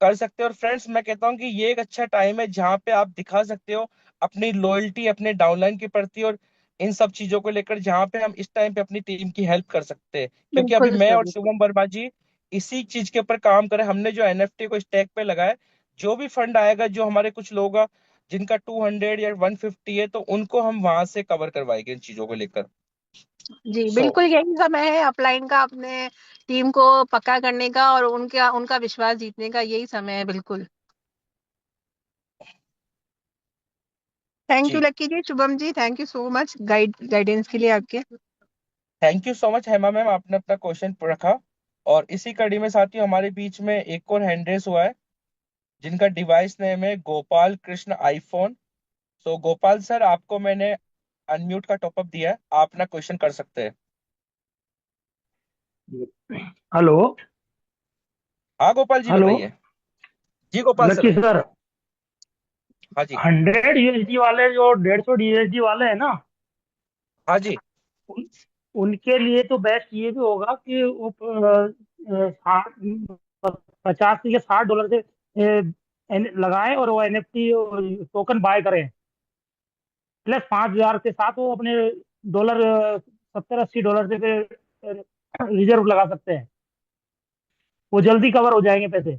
S3: कर सकते हो। और फ्रेंड्स, मैं कहता हूँ कि ये एक अच्छा टाइम है जहाँ पे आप दिखा सकते हो अपनी लॉयल्टी अपने डाउनलाइन के प्रति, और इन सब चीजों को लेकर जहाँ पे हम इस टाइम पे अपनी टीम की हेल्प कर सकते हैं। क्योंकि अभी
S6: बिल्कुल
S3: मैं
S6: सर,
S3: और
S6: बिल्कुल।
S3: शुभम वर्मा जी इसी चीज के ऊपर काम करें। हमने जो एनएफटी को स्टैक पे लगाया, जो भी फंड आएगा, जो हमारे कुछ लोग हैं जिनका 200 या 150 है, तो उनको हम वहां से कवर करवाएंगे इन चीजों को लेकर।
S6: जी
S3: सो
S6: बिल्कुल, यही समय है अपलाइन का, अपने टीम को पक्का करने का और उनका उनका विश्वास जीतने का, यही समय है बिल्कुल। Thank you
S3: ji,
S6: Lucky ji, Shubham ji, thank you so much guidance के लिए आपके।
S3: Thank you so much Hema ma'am, आपने अपना क्वेश्चन रखा। और इसी कड़ी में साथियों हमारे बीच में एक और हैंड रेस हुआ है, जिनका डिवाइस नेम है गोपाल कृष्ण आईफोन। सो गोपाल सर, आपको मैंने अनम्यूट का टॉपअप दिया है, आप अपना क्वेश्चन कर सकते हैं।
S7: हेलो।
S3: हाँ गोपाल जी,
S7: हेलो।
S3: बताइए। जी गोपाल
S7: लकी
S3: सर।
S7: सर,
S3: हाँ जी।
S7: 100 USD वाले जो 150 USD वाले हैं ना,
S3: हाँ जी।
S7: उन, उनके लिए तो बेस्ट ये भी होगा कि वो 50 या $60 से लगाएं और वो NFT टोकन बाय करें, प्लस 5,000 के साथ वो अपने डॉलर, $70-80 से रिजर्व लगा सकते हैं। वो जल्दी कवर हो जाएंगे पैसे।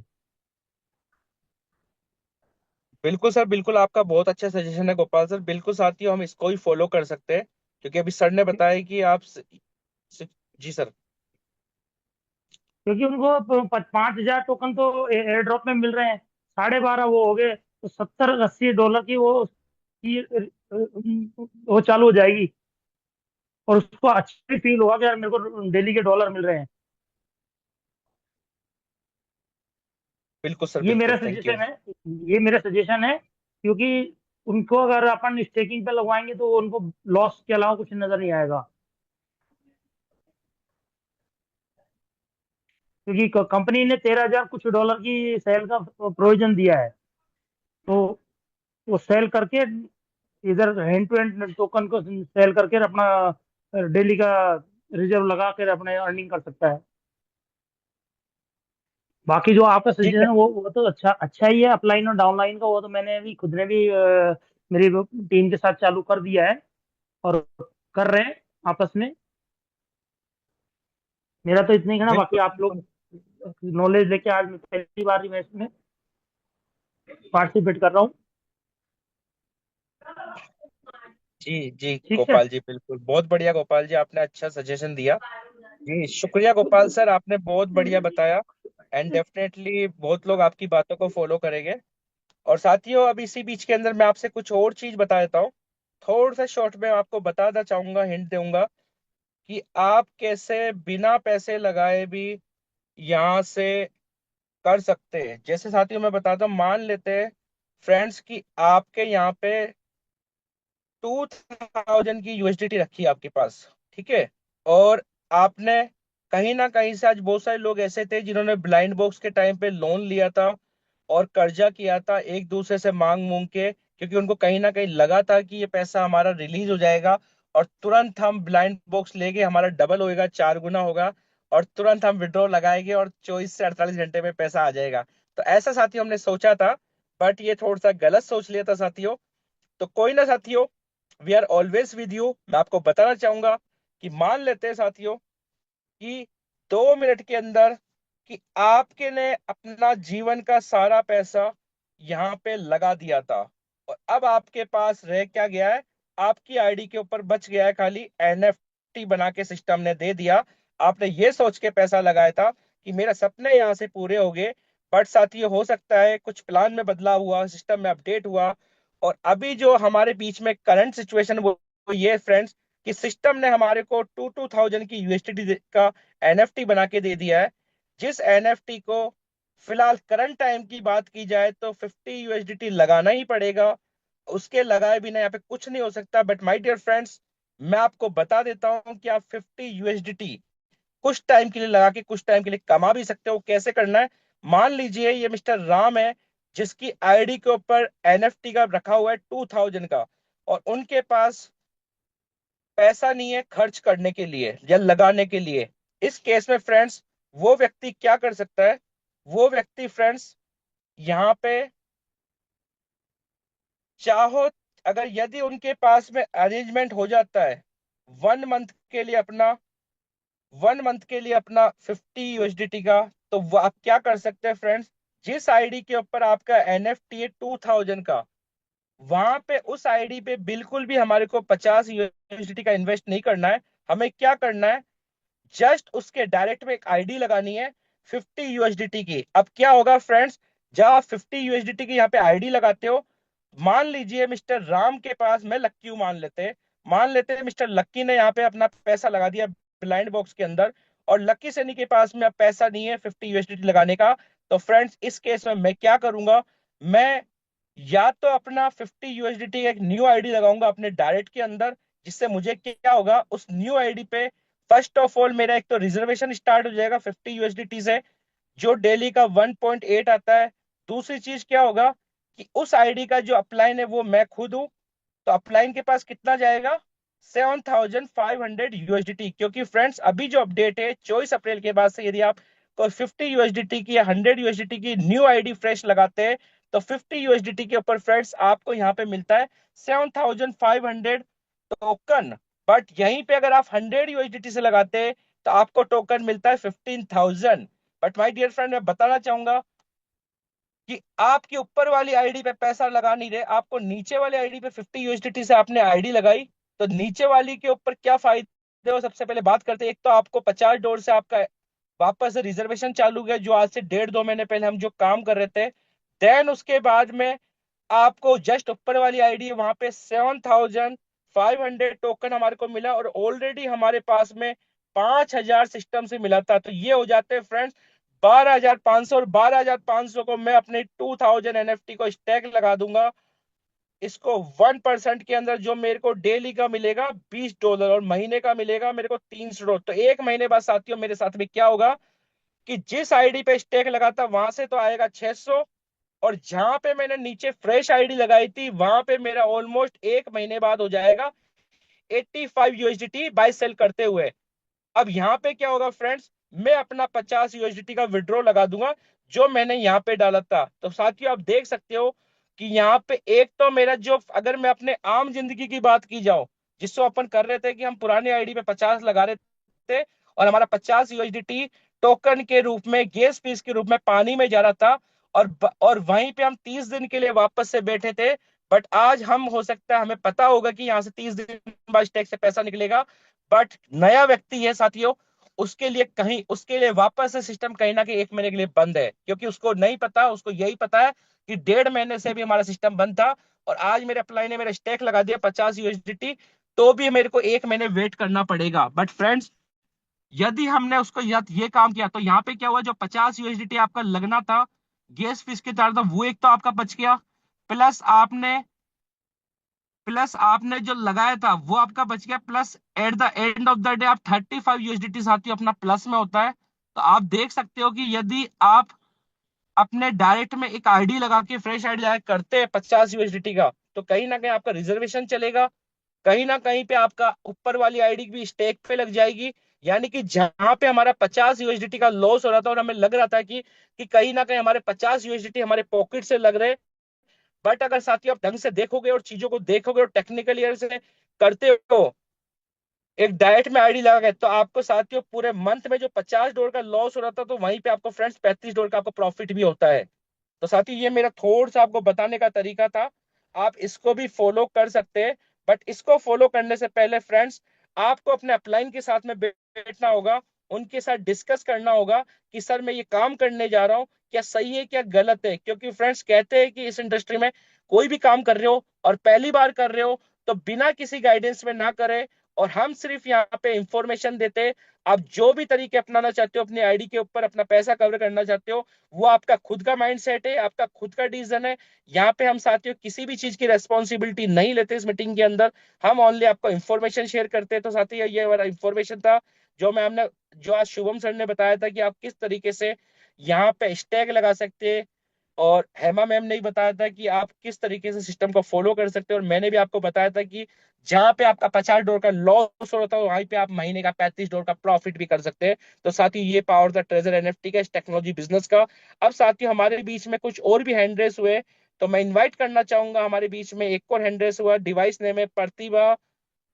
S3: बिल्कुल सर, बिल्कुल, आपका बहुत अच्छा सजेशन है गोपाल सर। बिल्कुल साथियों, हम इसको ही फॉलो कर सकते हैं, क्योंकि अभी सर ने बताया कि आप जी सर।
S7: क्योंकि उनको 5,000 टोकन तो एयर ड्रॉप में मिल रहे हैं, 12.5 वो हो गए, तो $70-80 की वो वो चालू हो जाएगी और उसको अच्छा भी फील होगा कि यार मेरे को डेली के डॉलर मिल रहे हैं।
S3: बिल्कुल सर,
S7: ये मेरा
S3: बिल्कुल, थैंक यू।
S7: सजेशन है। ये मेरा सजेशन है, क्योंकि उनको अगर अपन स्टेकिंग पे लगवाएंगे तो उनको लॉस के अलावा कुछ नजर नहीं आएगा, क्योंकि कंपनी ने 13,000 कुछ डॉलर की सेल का प्रोविजन दिया है। तो वो सेल करके, इधर हैंड टू हैंड टोकन को सेल करके अपना डेली का रिजर्व लगा कर अपने अर्निंग कर सकता है। बाकी जो आपका
S3: ठीक
S7: सजेशन
S3: है।
S7: है वो तो अच्छा अच्छा ही है, अपलाइन और डाउनलाइन का। वो तो मैंने भी खुद ने भी मेरी टीम के साथ चालू कर दिया है और कर रहे हैं आपस में। मेरा तो इतना ही कहना, बाकी
S3: बिल्कुल
S7: आप लोग नॉलेज लेके, आज मैं पहली बार ही मैं इसमें पार्टिसिपेट कर रहा हूँ।
S3: जी जी
S7: ठीक है।
S3: गोपाल जी, बिल्कुल बहुत बढ़िया गोपाल जी, आपने अच्छा सजेशन दिया। जी शुक्रिया गोपाल सर, आपने बहुत बढ़िया बताया। एंड डेफिनेटली बहुत लोग आपकी बातों को फॉलो करेंगे। और साथियों, अब इसी बीच के अंदर मैं आपसे कुछ और चीज बता देता हूँ। थोड़ा सा शॉर्ट में आपको बताना चाहूंगा, हिंट दूंगा कि आप कैसे बिना पैसे लगाए भी यहाँ से कर सकते हैं। जैसे साथियों मैं बताता हूँ, मान लेते हैं फ्रेंड्स कि आपके यहाँ पे 2000 की यूएसडीटी रखी है आपके पास, ठीक है। और आपने कहीं ना कहीं से, आज बहुत सारे लोग ऐसे थे जिन्होंने ब्लाइंड बॉक्स के टाइम पे लोन लिया था और कर्जा किया था एक दूसरे से मांग मूंग के, क्योंकि उनको कहीं ना कहीं लगा था कि ये पैसा हमारा रिलीज हो जाएगा और तुरंत हम ब्लाइंड बॉक्स लेके हमारा डबल होएगा, 4 गुना होगा, और तुरंत हम विड्रॉ लगाएंगे और 24 से 48 घंटे में पैसा आ जाएगा। तो ऐसा साथियों हमने सोचा था, बट ये थोड़ा सा गलत सोच लिया था साथियों। तो कोई ना साथियों, we are always with you. मैं आपको बताना चाहूंगा कि मान लेते हैं साथियों कि 2 मिनट के अंदर कि आपके ने अपना जीवन का सारा पैसा यहाँ पे लगा दिया था, और अब आपके पास रह क्या गया है, आपकी आईडी के ऊपर बच गया है खाली एनएफटी बना के सिस्टम ने दे दिया। आपने ये सोच के पैसा लगाया था कि मेरे सपने यहाँ से पूरे हो गए, बट साथियों हो सकता है कुछ प्लान में बदलाव हुआ, सिस्टम में अपडेट हुआ, और अभी जो हमारे बीच में करंट सिचुएशन वो ये फ्रेंड्स कि सिस्टम ने हमारे को 2000 की यूएसडीटी का एनएफटी बना के दे दिया है। जिस एनएफटी को फिलहाल करंट टाइम की बात की जाए तो 50 यूएसडीटी लगाना ही पड़ेगा, उसके लगाए बिना यहाँ पे कुछ नहीं हो सकता। बट माय डियर फ्रेंड्स, मैं आपको बता देता हूँ कि आप 50 यूएसडीटी कुछ टाइम के लिए लगा के कुछ टाइम के लिए कमा भी सकते हो। कैसे करना है, मान लीजिए ये मिस्टर राम है जिसकी आईडी के ऊपर एनएफटी का रखा हुआ है 2000 का, और उनके पास पैसा नहीं है खर्च करने के लिए या लगाने के लिए। इस केस में फ्रेंड्स वो व्यक्ति क्या कर सकता है, वो व्यक्ति फ्रेंड्स यहाँ पे चाहो, अगर यदि उनके पास में अरेंजमेंट हो जाता है 1 मंथ के लिए अपना 1 मंथ के लिए अपना 50 यूएसडीटी का, तो वो आप क्या कर सकते हैं फ्रेंड्स, जिस आईडी के ऊपर आपका एनएफटी है 2000 का, वहां पे उस आईडी पे बिल्कुल भी हमारे को 50 यूएसडीटी का इन्वेस्ट नहीं करना है। हमें क्या करना है, जस्ट उसके डायरेक्ट में एक आईडी लगानी है 50 यूएसडीटी की। अब क्या होगा फ्रेंड्स, जब आप 50 यूएसडीटी की यहाँ पे आईडी लगाते हो, मान लीजिए मिस्टर राम के पास, मैं लक्की हूं मान लेते हैं मिस्टर लक्की ने यहाँ पे अपना पैसा लगा दिया ब्लाइंड बॉक्स के अंदर, और लक्की सैनी के पास में अब पैसा नहीं है 50 यूएसडीटी लगाने का। तो फ्रेंड्स इस केस में मैं क्या करूंगा, मैं या तो अपना 50 यूएसडीटी का एक न्यू आईडी लगाऊंगा अपने डायरेक्ट के अंदर, जिससे मुझे क्या होगा, उस न्यू आईडी पे फर्स्ट ऑफ ऑल मेरा एक तो रिजर्वेशन स्टार्ट हो जाएगा 50 यूएसडीटी से, जो डेली का 1.8 आता है। दूसरी चीज क्या होगा कि उस आईडी का जो अपलाइन है वो मैं खुद हूं, तो अपलाइन के पास कितना जाएगा, 7500 यूएसडीटी। क्योंकि फ्रेंड्स अभी जो अपडेट है 24 अप्रैल के बाद से, यदि आप कोई 50 यूएसडीटी की या 100 यूएसडीटी की न्यू आईडी फ्रेश लगाते हैं, तो 50 यूएसडीटी के ऊपर फ्रेंड्स आपको यहाँ पे मिलता है 7500 टोकन। बट यहीं पे अगर आप 100 यूएसडीटी से लगाते हैं तो आपको टोकन मिलता है 15,000। बट माय डियर फ्रेंड, मैं बताना चाहूंगा कि आपके ऊपर वाली आईडी पे पैसा लगा नहीं रहे, आपको नीचे वाली आईडी पे 50 यूएसडीटी से आपने आईडी लगाई, तो नीचे वाली के ऊपर क्या फायदे हो, सबसे पहले बात करते हैं। एक तो आपको $50 से आपका वापस से रिजर्वेशन चालू गया, जो आज से 1.5-2 महीने पहले हम जो काम कर रहे थे। देन उसके बाद में आपको जस्ट ऊपर वाली आईडी वहां पे 7,500 टोकन हमारे को मिला, और ऑलरेडी हमारे पास में 5,000 सिस्टम से मिला था। तो ये हो जाते हैं फ्रेंड्स 12,500, और 12,500 को मैं अपने 2,000 एनएफटी को स्टैक लगा दूंगा। इसको 1% के अंदर जो मेरे को डेली का मिलेगा $20, और महीने का मिलेगा मेरे को $300। तो एक महीने बाद साथियों मेरे साथ में क्या होगा कि जिस आईडी पे स्टेक लगा था वहां से तो आएगा 600, और जहां पे मैंने नीचे फ्रेश आईडी लगाई थी वहां पे मेरा ऑलमोस्ट एक महीने बाद हो जाएगा 85 USDT बाय सेल करते हुए। अब यहाँ पे क्या होगा फ्रेंड्स, मैं अपना 50 USDT का विड्रॉ लगा दूंगा जो मैंने यहाँ पे डाला था। तो साथियों आप देख सकते हो कि यहाँ पे एक तो मेरा जो, अगर मैं अपने आम जिंदगी की बात की जाओ, जिसको अपन कर रहे थे कि हम पुरानी आईडी पे 50 लगा रहे थे और हमारा 50 USDT टोकन के रूप में, गैस फीस के रूप में पानी में जा रहा था, और वहीं पे हम 30 दिन के लिए वापस से बैठे थे। बट आज हम, हो सकता है हमें पता होगा कि यहाँ से 30 दिन बाद स्टेक से पैसा निकलेगा, बट नया व्यक्ति है साथियों, उसके लिए वापस से सिस्टम कहीं ना कहीं एक महीने के लिए बंद है, क्योंकि उसको नहीं पता, उसको यही पता है कि 1.5 महीने से भी हमारा सिस्टम बंद था, और आज मेरे अप्लाई ने मेरा स्टेक लगा दिया 50 USDT, तो भी मेरे को एक महीने वेट करना पड़ेगा। बट फ्रेंड्स यदि हमने उसको ये काम किया तो यहाँ पे क्या हुआ, जो 50 USDT आपका लगना था गैस फीस के तरह था, वो एक तो आपका बच गया, प्लस आपने प्लस आपने जो लगाया था वो आपका बच गया, plus at the end of the day आप 35 USDT साथियों अपना प्लस में होता है। तो आप देख सकते हो कि यदि आप अपने डायरेक्ट में एक आईडी लगा के, फ्रेश आईडी लगा के करते हैं 50 USDT का, तो कहीं ना कहीं आपका रिजर्वेशन चलेगा, कहीं ना कहीं पे आपका ऊपर वाली आईडी भी स्टेक पे लग जाएगी। यानी कि जहां पे हमारा 50 USDT का लॉस हो रहा था और हमें लग रहा था कि कहीं ना कहीं हमारे 50 USDT हमारे पॉकेट से लग रहे, बट अगर साथियों आप ढंग से देखोगे और चीजों को देखोगे और टेक्निकली से करते हो, एक डाइट में आईडी लगा के, तो आपको साथियों पूरे मंथ में जो $50 का लॉस हो रहा था, तो वहीं पे आपको फ्रेंड्स $35 का आपको प्रॉफिट भी होता है। तो साथियों ये मेरा थोड़ा सा आपको बताने का तरीका था, आप इसको भी फॉलो कर सकते हैं। बट इसको फॉलो करने से पहले फ्रेंड्स आपको अपने अपलाइन के साथ में बैठना होगा, उनके साथ डिस्कस करना होगा कि सर मैं ये काम करने जा रहा हूँ, क्या सही है क्या गलत है। क्योंकि फ्रेंड्स कहते हैं कि इस इंडस्ट्री में कोई भी काम कर रहे हो और पहली बार कर रहे हो तो बिना किसी गाइडेंस में ना करें, और हम सिर्फ यहाँ पे इंफॉर्मेशन देते हैं। आप जो भी तरीके अपनाना चाहते हो, अपनी आईडी के ऊपर अपना पैसा कवर करना चाहते हो, वो आपका खुद का माइंड सेट है, आपका खुद का डिसीजन है। यहाँ पे हम साथियों किसी भी चीज की रेस्पॉन्सिबिलिटी नहीं लेते इस मीटिंग के अंदर, हम ओनली आपको इन्फॉर्मेशन शेयर करते हैं। तो साथियों ये वाला इन्फॉर्मेशन था जो आज शुभम सर ने बताया था कि आप किस तरीके से यहाँ पे स्टैग लगा सकते हैं, और हेमा मैम ने भी बताया था कि आप किस तरीके से सिस्टम को फॉलो कर सकते हैं, और मैंने भी आपको बताया था कि जहां पे आपका $50 का लॉस हो रहा था वहीं पे आप महीने का $35 का प्रॉफिट भी कर सकते हैं। तो साथ ही ये पावर द ट्रेजर एनएफटी का, इस टेक्नोलॉजी बिजनेस का। अब साथियों हमारे बीच में कुछ और भी हैंड रेस हुए, तो मैं इनवाइट करना चाहूंगा, हमारे बीच में एक और हैंड रेस हुआ, डिवाइस नेम है प्रतिभा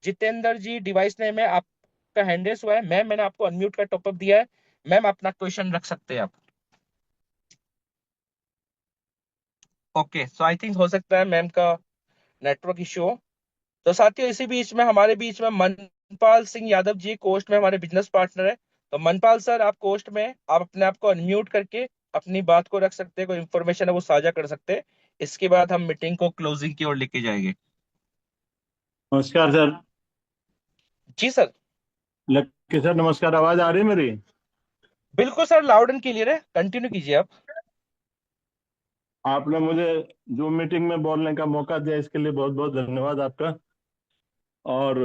S3: जितेंद्र जी, डिवाइस नेम है आपका, हैंड रेस हुआ है मैम, मैंने आपको अनम्यूट का टॉपअप दिया है, मैम अपना क्वेश्चन रख सकते हैं आप। ओके, सो आई थिंक हो सकता है मैम का नेटवर्क इश्यू हो। तो साथियों इसी बीच में हमारे बीच में मनपाल सिंह यादव जी कोस्ट में हमारे बिजनेस पार्टनर है। तो मनपाल सर आप कोस्ट में, आप अपने आप को अनम्यूट करके अपनी बात को रख सकते हैं, कोई इंफॉर्मेशन है वो साझा कर सकते हैं। इसके बाद हम मीटिंग को क्लोजिंग की ओर लेके जाएंगे।
S8: नमस्कार सर।
S3: जी सर।
S8: लक्की सर नमस्कार, आवाज आ रही है मेरी?
S3: बिल्कुल सर, लाउड एंड क्लियर है, कंटिन्यू कीजिए आप।
S8: आपने मुझे जूम मीटिंग में बोलने का मौका दिया, इसके लिए बहुत बहुत धन्यवाद आपका। और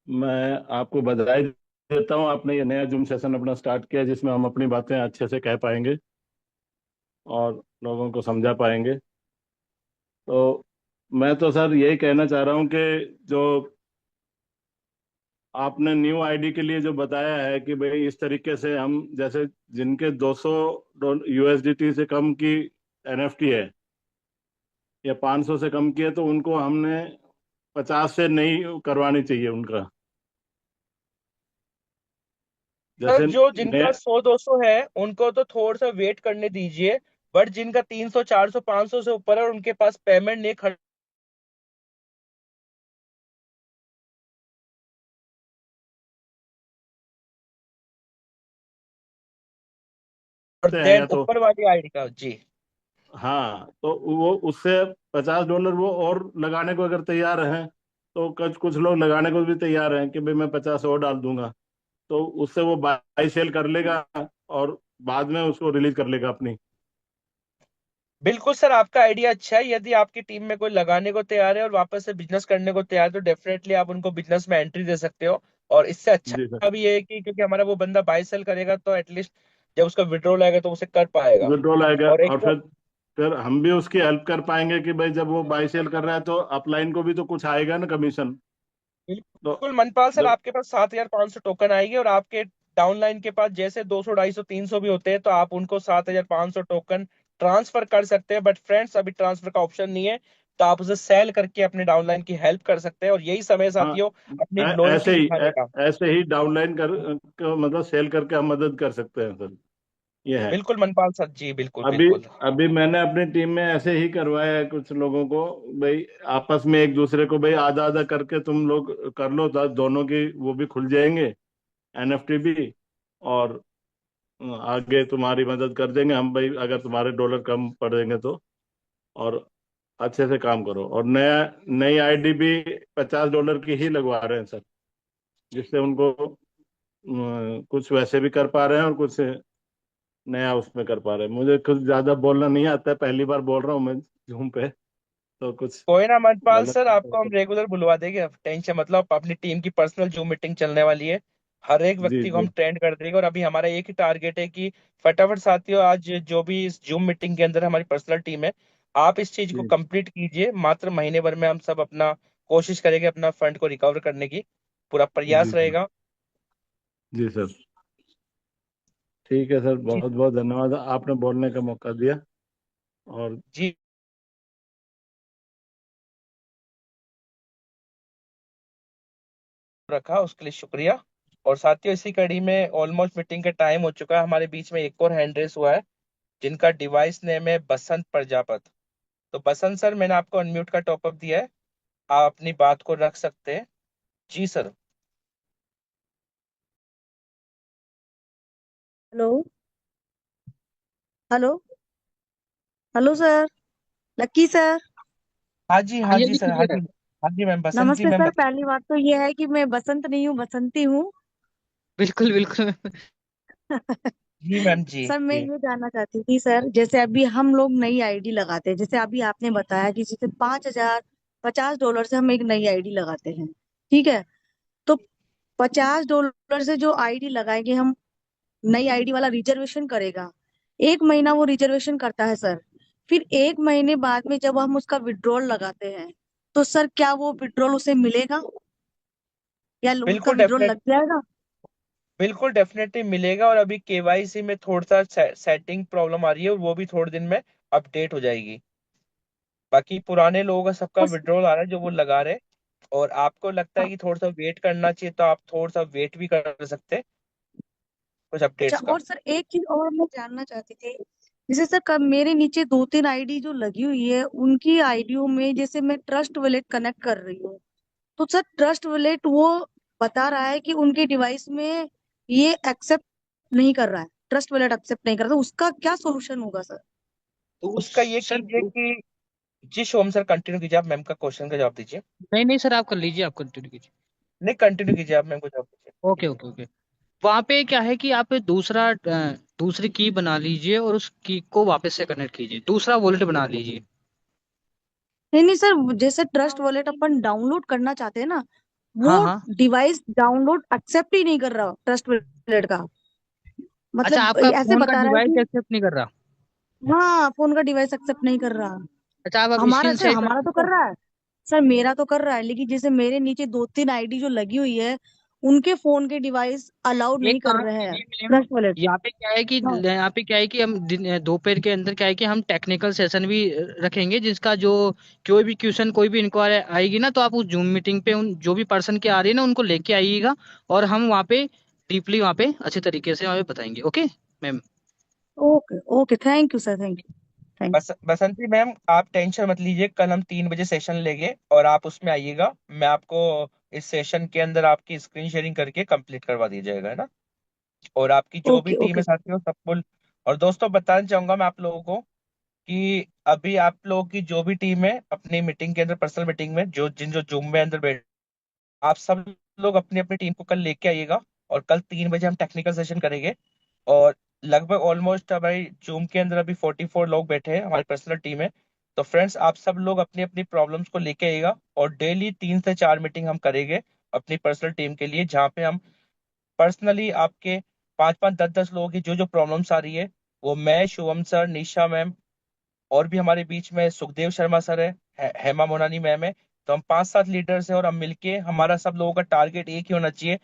S8: मैं आपको बधाई देता हूँ, आपने ये नया जूम सेशन अपना स्टार्ट किया जिसमें हम अपनी बातें अच्छे से कह पाएंगे और लोगों को समझा पाएंगे। तो मैं तो सर यही कहना चाह रहा हूँ कि जो आपने न्यू आईडी के लिए जो बताया है कि भाई इस तरीके से हम, जैसे जिनके 200 यूएसडीटी से कम की एनएफटी है या 500 से कम की है, तो उनको हमने 50 से नहीं करवानी चाहिए उनका।
S3: सर
S8: जैसे
S3: जो जिनका
S8: नया
S3: 100-200 है उनको तो थोड़ा सा वेट करने दीजिए, बट जिनका 300-400-500 से ऊपर है और उनके पास पेमेंट नहीं और
S8: हैं
S3: देन
S8: या तो
S3: ऊपर वाली आईडी का। जी
S8: हाँ, तो वो उससे $50 वो और लगाने को अगर तैयार हैं, तो कुछ कुछ लोग लगाने को भी तैयार हैं कि भाई मैं 50 और डाल दूंगा, तो उससे वो बाई सेल कर लेगा और बाद में उसको रिलीज कर लेगा अपनी।
S3: बिल्कुल सर, आपका आइडिया अच्छा है। यदि आपकी टीम में कोई लगाने को तैयार है और वापस से बिजनेस करने को तैयार है, तो डेफिनेटली आप उनको बिजनेस में एंट्री दे सकते हो। और इससे
S8: जी सर।
S3: अच्छा भी ये है कि क्योंकि हमारा वो बंदा बाय सेल करेगा, तो एटलीस्ट जब उसका विड्रॉल आएगा तो उसे कर पाएगा।
S8: विड्रॉल आएगा,
S3: और एक
S8: और फिर हम भी उसकी हेल्प कर पाएंगे कि भाई जब वो बाई सेल कर रहा है तो अपलाइन को भी तो कुछ आएगा ना कमीशन। तो
S3: बिल्कुल मनपाल सर,
S8: जब
S3: आपके पास 7,500 टोकन आएगी और आपके डाउनलाइन के पास जैसे 200, 250, 300 भी होते हैं, तो आप उनको 7,500 टोकन ट्रांसफर कर सकते हैं। बट फ्रेंड्स, अभी ट्रांसफर का ऑप्शन नहीं है, तो आप उसे सेल करके अपने डाउनलाइन की हेल्प कर सकते हैं। और यही समय
S8: हाँ,
S3: साथियों अपनी
S8: ऐसे
S3: लॉयल्टी
S8: ही
S3: दिखाने का।
S8: ऐसे ही डाउनलाइन मतलब सेल करके हम मदद कर सकते हैं सर, ये है।
S3: बिल्कुल मनपाल सर जी, बिल्कुल
S8: अभी
S3: बिल्कुल।
S8: अभी मैंने अपनी टीम में ऐसे ही करवाया है कुछ लोगों को, भाई आपस में एक दूसरे को भाई आधा आधा करके तुम लोग कर लो, दोनों की वो भी खुल जाएंगे, एनएफटी भी, और आगे तुम्हारी मदद कर देंगे हम भाई, अगर तुम्हारे डॉलर कम पड़ेंगे तो। और अच्छे से काम करो, और नई आईडी भी $50 की ही लगवा रहे हैं सर, जिससे उनको कुछ वैसे भी कर पा रहे हैं और कुछ नया उसमें कर पा रहे हैं। मुझे कुछ ज्यादा बोलना नहीं आता है, पहली बार बोल रहा हूँ मैं जूम पे, तो कुछ
S3: कोई ना मनपाल
S8: गलत
S3: सर,
S8: नहीं
S3: आपको हम
S8: कर-।
S3: रेगुलर बुलवा देंगे, टेंशन मतलब अपनी टीम की पर्सनल जूम मीटिंग चलने वाली है। हर एक
S8: जी
S3: व्यक्ति को
S8: जी
S3: हम ट्रेंड कर देंगे। और अभी हमारा एक ही टारगेट है कि फटाफट साथियों, आज जो भी इस जूम मीटिंग के अंदर हमारी पर्सनल टीम है, आप इस चीज को
S8: जी
S3: कंप्लीट कीजिए। मात्र महीने भर में हम सब अपना कोशिश करेंगे अपना फंड को रिकवर करने की, पूरा
S8: जी
S3: प्रयास
S8: सर।
S3: रहेगा।
S8: जी सर। ठीक है सर,
S3: जी
S8: बहुत बहुत धन्यवाद, आपने बोलने का मौका दिया। और
S3: जी, रखा उसके लिए शुक्रिया। और साथियों, इसी कड़ी में ऑलमोस्ट मीटिंग का टाइम हो चुका है। हमारे बीच में एक और हैंड रेस हुआ है, जिनका डिवाइस नेम है बसंत प्रजापत। तो बसंत सर, मैंने आपको अनम्यूट का टॉपअप दिया है, आप अपनी बात को रख सकते हैं। जी sir.
S9: Hello. Hello. Hello sir. Lucky sir.
S3: हाँ
S9: ये
S3: जी
S9: भी
S3: सर, हाँ
S9: क्लियर है।
S3: जी। हाँ जी मैम, बसंती
S9: नमस्ते
S3: मैम
S9: सर,
S3: बताइए।
S9: पहली बात तो ये है कि मैं बसंत नहीं हूँ, बसंती हूँ।
S10: बिल्कुल बिल्कुल।
S3: जी मैम जी
S9: सर मैं
S3: जी।
S9: ये जानना चाहती थी सर, जैसे अभी हम लोग नई आईडी लगाते हैं, जैसे अभी आपने बताया कि जैसे 5,000 $50 से हम एक नई आईडी लगाते हैं, ठीक है। तो $50 से जो आईडी लगाएंगे हम, नई आईडी वाला रिजर्वेशन करेगा, 1 महीना वो रिजर्वेशन करता है सर। फिर 1 महीने बाद में जब हम उसका विड्रॉल लगाते हैं, तो सर क्या वो विड्रॉल उसे मिलेगा या उसका
S3: बिल्कुल
S9: विड्रॉल
S3: डेफिनेट
S9: लग जाएगा?
S3: बिल्कुल डेफिनेटली मिलेगा। और अभी केवाईसी में थोड़ा सा सेटिंग प्रॉब्लम आ रही है, और वो भी थोड़े दिन में अपडेट हो जाएगी। बाकी पुराने लोगों का सबका
S9: उस
S3: विड्रॉल आ रहा है जो वो लगा रहे। और आपको लगता है कि थोड़ा सा वेट करना चाहिए, तो आप थोड़ा सा वेट भी कर सकते हैं कुछ
S9: अच्छा,
S3: अपडेट्स का।
S9: और सर एक चीज और मैं जानना चाहती थी, जैसे सर कब मेरे नीचे 2-3 आईडी जो लगी हुई है, उनकी आईडियों में जैसे मैं ट्रस्ट वॉलेट कनेक्ट कर रही हूँ, तो सर ट्रस्ट वॉलेट वो बता रहा है कि उनके डिवाइस में ये एक्सेप्ट नहीं कर रहा है, ट्रस्ट वॉलेट एक्सेप्ट नहीं कर रहा, तो उसका क्या सोल्यूशन होगा सर?
S10: तो
S3: उसका ये
S10: सर
S3: कीजिए कि जी सोम सर, कंटिन्यू कीजिए, आप मैम का क्वेश्चन का जवाब दीजिए।
S10: नहीं नहीं सर, आप कर लीजिए, आप कंटिन्यू कीजिए।
S3: नहीं, कंटिन्यू कीजिए, आप मैम को जवाब
S10: ओके
S3: दीजिए।
S10: Okay okay. वहाँ पे क्या है कि आप दूसरी की बना लीजिए और उस की को वापस से कनेक्ट कीजिए, दूसरा वॉलेट बना लीजिए।
S9: नहीं नहीं सर, जैसे ट्रस्ट वॉलेट अपन डाउनलोड करना चाहते हैं ना,
S10: हाँ
S9: वो
S10: हाँ।
S9: डिवाइस डाउनलोड एक्सेप्ट ही नहीं कर रहा ट्रस्ट वॉलेट का,
S10: अच्छा,
S9: मतलब
S10: आपका
S9: ऐसे
S10: फोन का
S9: बता रहा है
S10: डिवाइस
S9: कि
S10: एक्सेप्ट नहीं कर रहा?
S9: हाँ, फोन का डिवाइस एक्सेप्ट नहीं कर रहा।
S10: अच्छा, आप
S9: हमारा
S10: स्क्रीन
S9: सर,
S10: शेयर कर
S9: हमारा तो
S10: सकते
S9: कर
S10: हो?
S9: रहा है सर, मेरा तो कर रहा है, लेकिन जैसे मेरे नीचे 2-3 आईडी जो लगी हुई है, उनके फोन के डिवाइस अलाउड
S10: एक
S9: नहीं कर
S10: काम
S9: रहे हैं
S10: कीजिए मैम,
S9: ट्रस्ट वॉलेट। हाँ।
S10: यहाँ पे क्या है कि हम दोपहर के अंदर क्या है कि हम टेक्निकल सेशन भी रखेंगे, जिसका जो कोई भी क्वेश्चन कोई भी इंक्वायरी आएगी ना, तो आप उस जूम मीटिंग पे उन जो भी पर्सन के आ रही है ना उनको लेके आइएगा, और हम वहाँ पे डीपली वहाँ पे अच्छे तरीके से वहाँ पे बताएंगे। Okay ma'am.
S9: Okay okay, thank you sir, thank you, thank
S3: Basanti ma'am, आप टेंशन मत लीजिए, कल हम 3 बजे सेशन लेंगे और आप उसमें आइएगा। मैं आपको इस सेशन के अंदर आपकी स्क्रीन शेयरिंग करके कंप्लीट करवा दी जाएगा, है ना। और आपकी
S9: यू।
S3: जो भी
S9: ओके
S3: टीम
S9: ओके
S3: है साथियों सबको। और दोस्तों, बताना चाहूंगा मैं आप लोगों को कि अभी आप लोगों की जो भी टीम है अपनी मीटिंग के अंदर, पर्सनल मीटिंग में, जो जूम में अंदर बैठ, आप सब लोग अपनी अपनी टीम को कल लेके आइएगा। और कल 3 बजे हम टेक्निकल सेशन करेंगे। और लगभग ऑलमोस्ट हमारी जूम के अंदर अभी 44 लोग बैठे हैं, हमारी पर्सनल टीम है। तो फ्रेंड्स, आप सब लोग अपनी अपनी प्रॉब्लम्स को लेके आइएगा और डेली 3 से 4 मीटिंग हम करेंगे अपनी पर्सनल टीम के लिए, जहाँ पे हम पर्सनली आपके 5 5 10 10 लोगों की जो जो प्रॉब्लम्स आ रही है, वो मैं, शुभम सर, निशा मैम, और भी हमारे बीच में सुखदेव शर्मा सर है, हेमा मोनानी मैम है। तो हम 5 7 लीडर्स हैं और हम मिलके, हमारा सब लोगों का टारगेट एक ही होना चाहिए,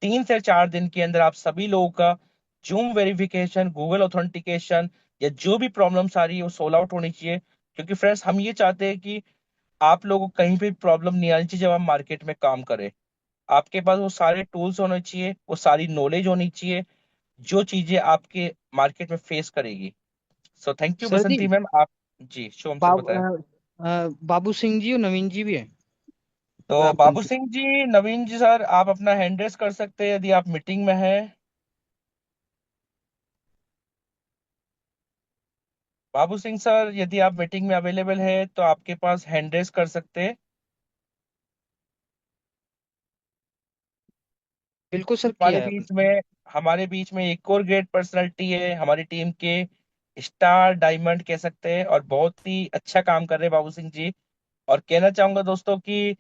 S3: 3 से 4 दिन के अंदर आप सभी लोगों का जूम वेरिफिकेशन, गूगल ऑथेंटिकेशन, या जो भी प्रॉब्लम्स आ रही है वो सोल्व आउट होनी चाहिए। क्योंकि फ्रेंड्स, हम ये चाहते हैं कि आप लोगों को कहीं भी प्रॉब्लम नहीं आनी चाहिए जब आप मार्केट में काम करें। आपके पास वो सारे टूल्स होने चाहिए, वो सारी नॉलेज होनी चाहिए जो चीजें आपके मार्केट में फेस करेगी। So thank you
S10: sir ji,
S3: Basanti ma'am. आप जी शुभम सर
S10: बाबू
S3: बताएं।
S10: बाबू सिंह जी और नवीन जी भी है
S3: तो
S10: अगर आप
S3: बाबू
S10: कंफर्म।
S3: सिंह जी, नवीन जी सर, आप अपना हैंड रेस कर सकते हैं यदि आप मीटिंग में हैं। बाबू सिंह सर, यदि आप मीटिंग में अवेलेबल है तो आपके पास हैंड रेस कर सकते हैं।
S10: बिल्कुल सर, किया
S3: हमारे
S10: है आपने।
S3: बीच में हमारे बीच में एक और ग्रेट पर्सनालिटी है हमारी टीम के, स्टार डायमंड कह सकते हैं, और बहुत ही अच्छा काम कर रहे हैं बाबू सिंह जी। और कहना चाहूंगा दोस्तों कि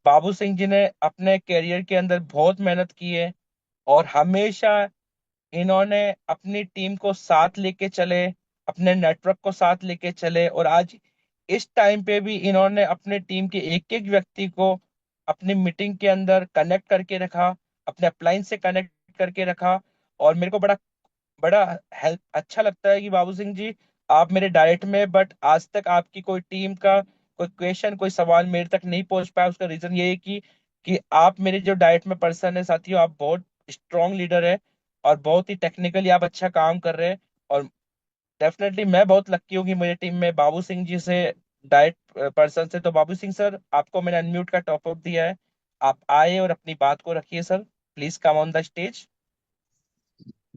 S3: बाबू सिंह जी ने अपने करियर के अंदर बहुत मेहनत की है, और हमेशा इन्होंने अपनी टीम को साथ लेके चले, अपने नेटवर्क को साथ लेके चले, और आज इस टाइम पे भी इन्होंने अपने टीम के एक एक व्यक्ति को अपनी मीटिंग के अंदर कनेक्ट करके रखा, अपने अपलाइन से कनेक्ट करके रखा। और मेरे को बड़ा बड़ा हेल्प अच्छा लगता है कि बाबू सिंह जी, आप मेरे डायरेक्ट में, बट आज तक आपकी कोई टीम का कोई क्वेश्चन, कोई सवाल मेरे तक नहीं पहुंच पाया। उसका रीजन ये है कि आप मेरे जो डायरेक्ट में पर्सन है साथियों, आप बहुत स्ट्रांग लीडर है, और बहुत ही टेक्निकली आप अच्छा काम कर रहे हैं। और डेफिनेटली मैं बहुत लक्की हूँ कि मेरी टीम में बाबू सिंह जी से डायरेक्ट पर्सन से। तो बाबू सिंह सर, आपको मैंने अनम्यूट का टॉप अप दिया है, आप आए और अपनी बात को रखिए sir. Please come on the stage.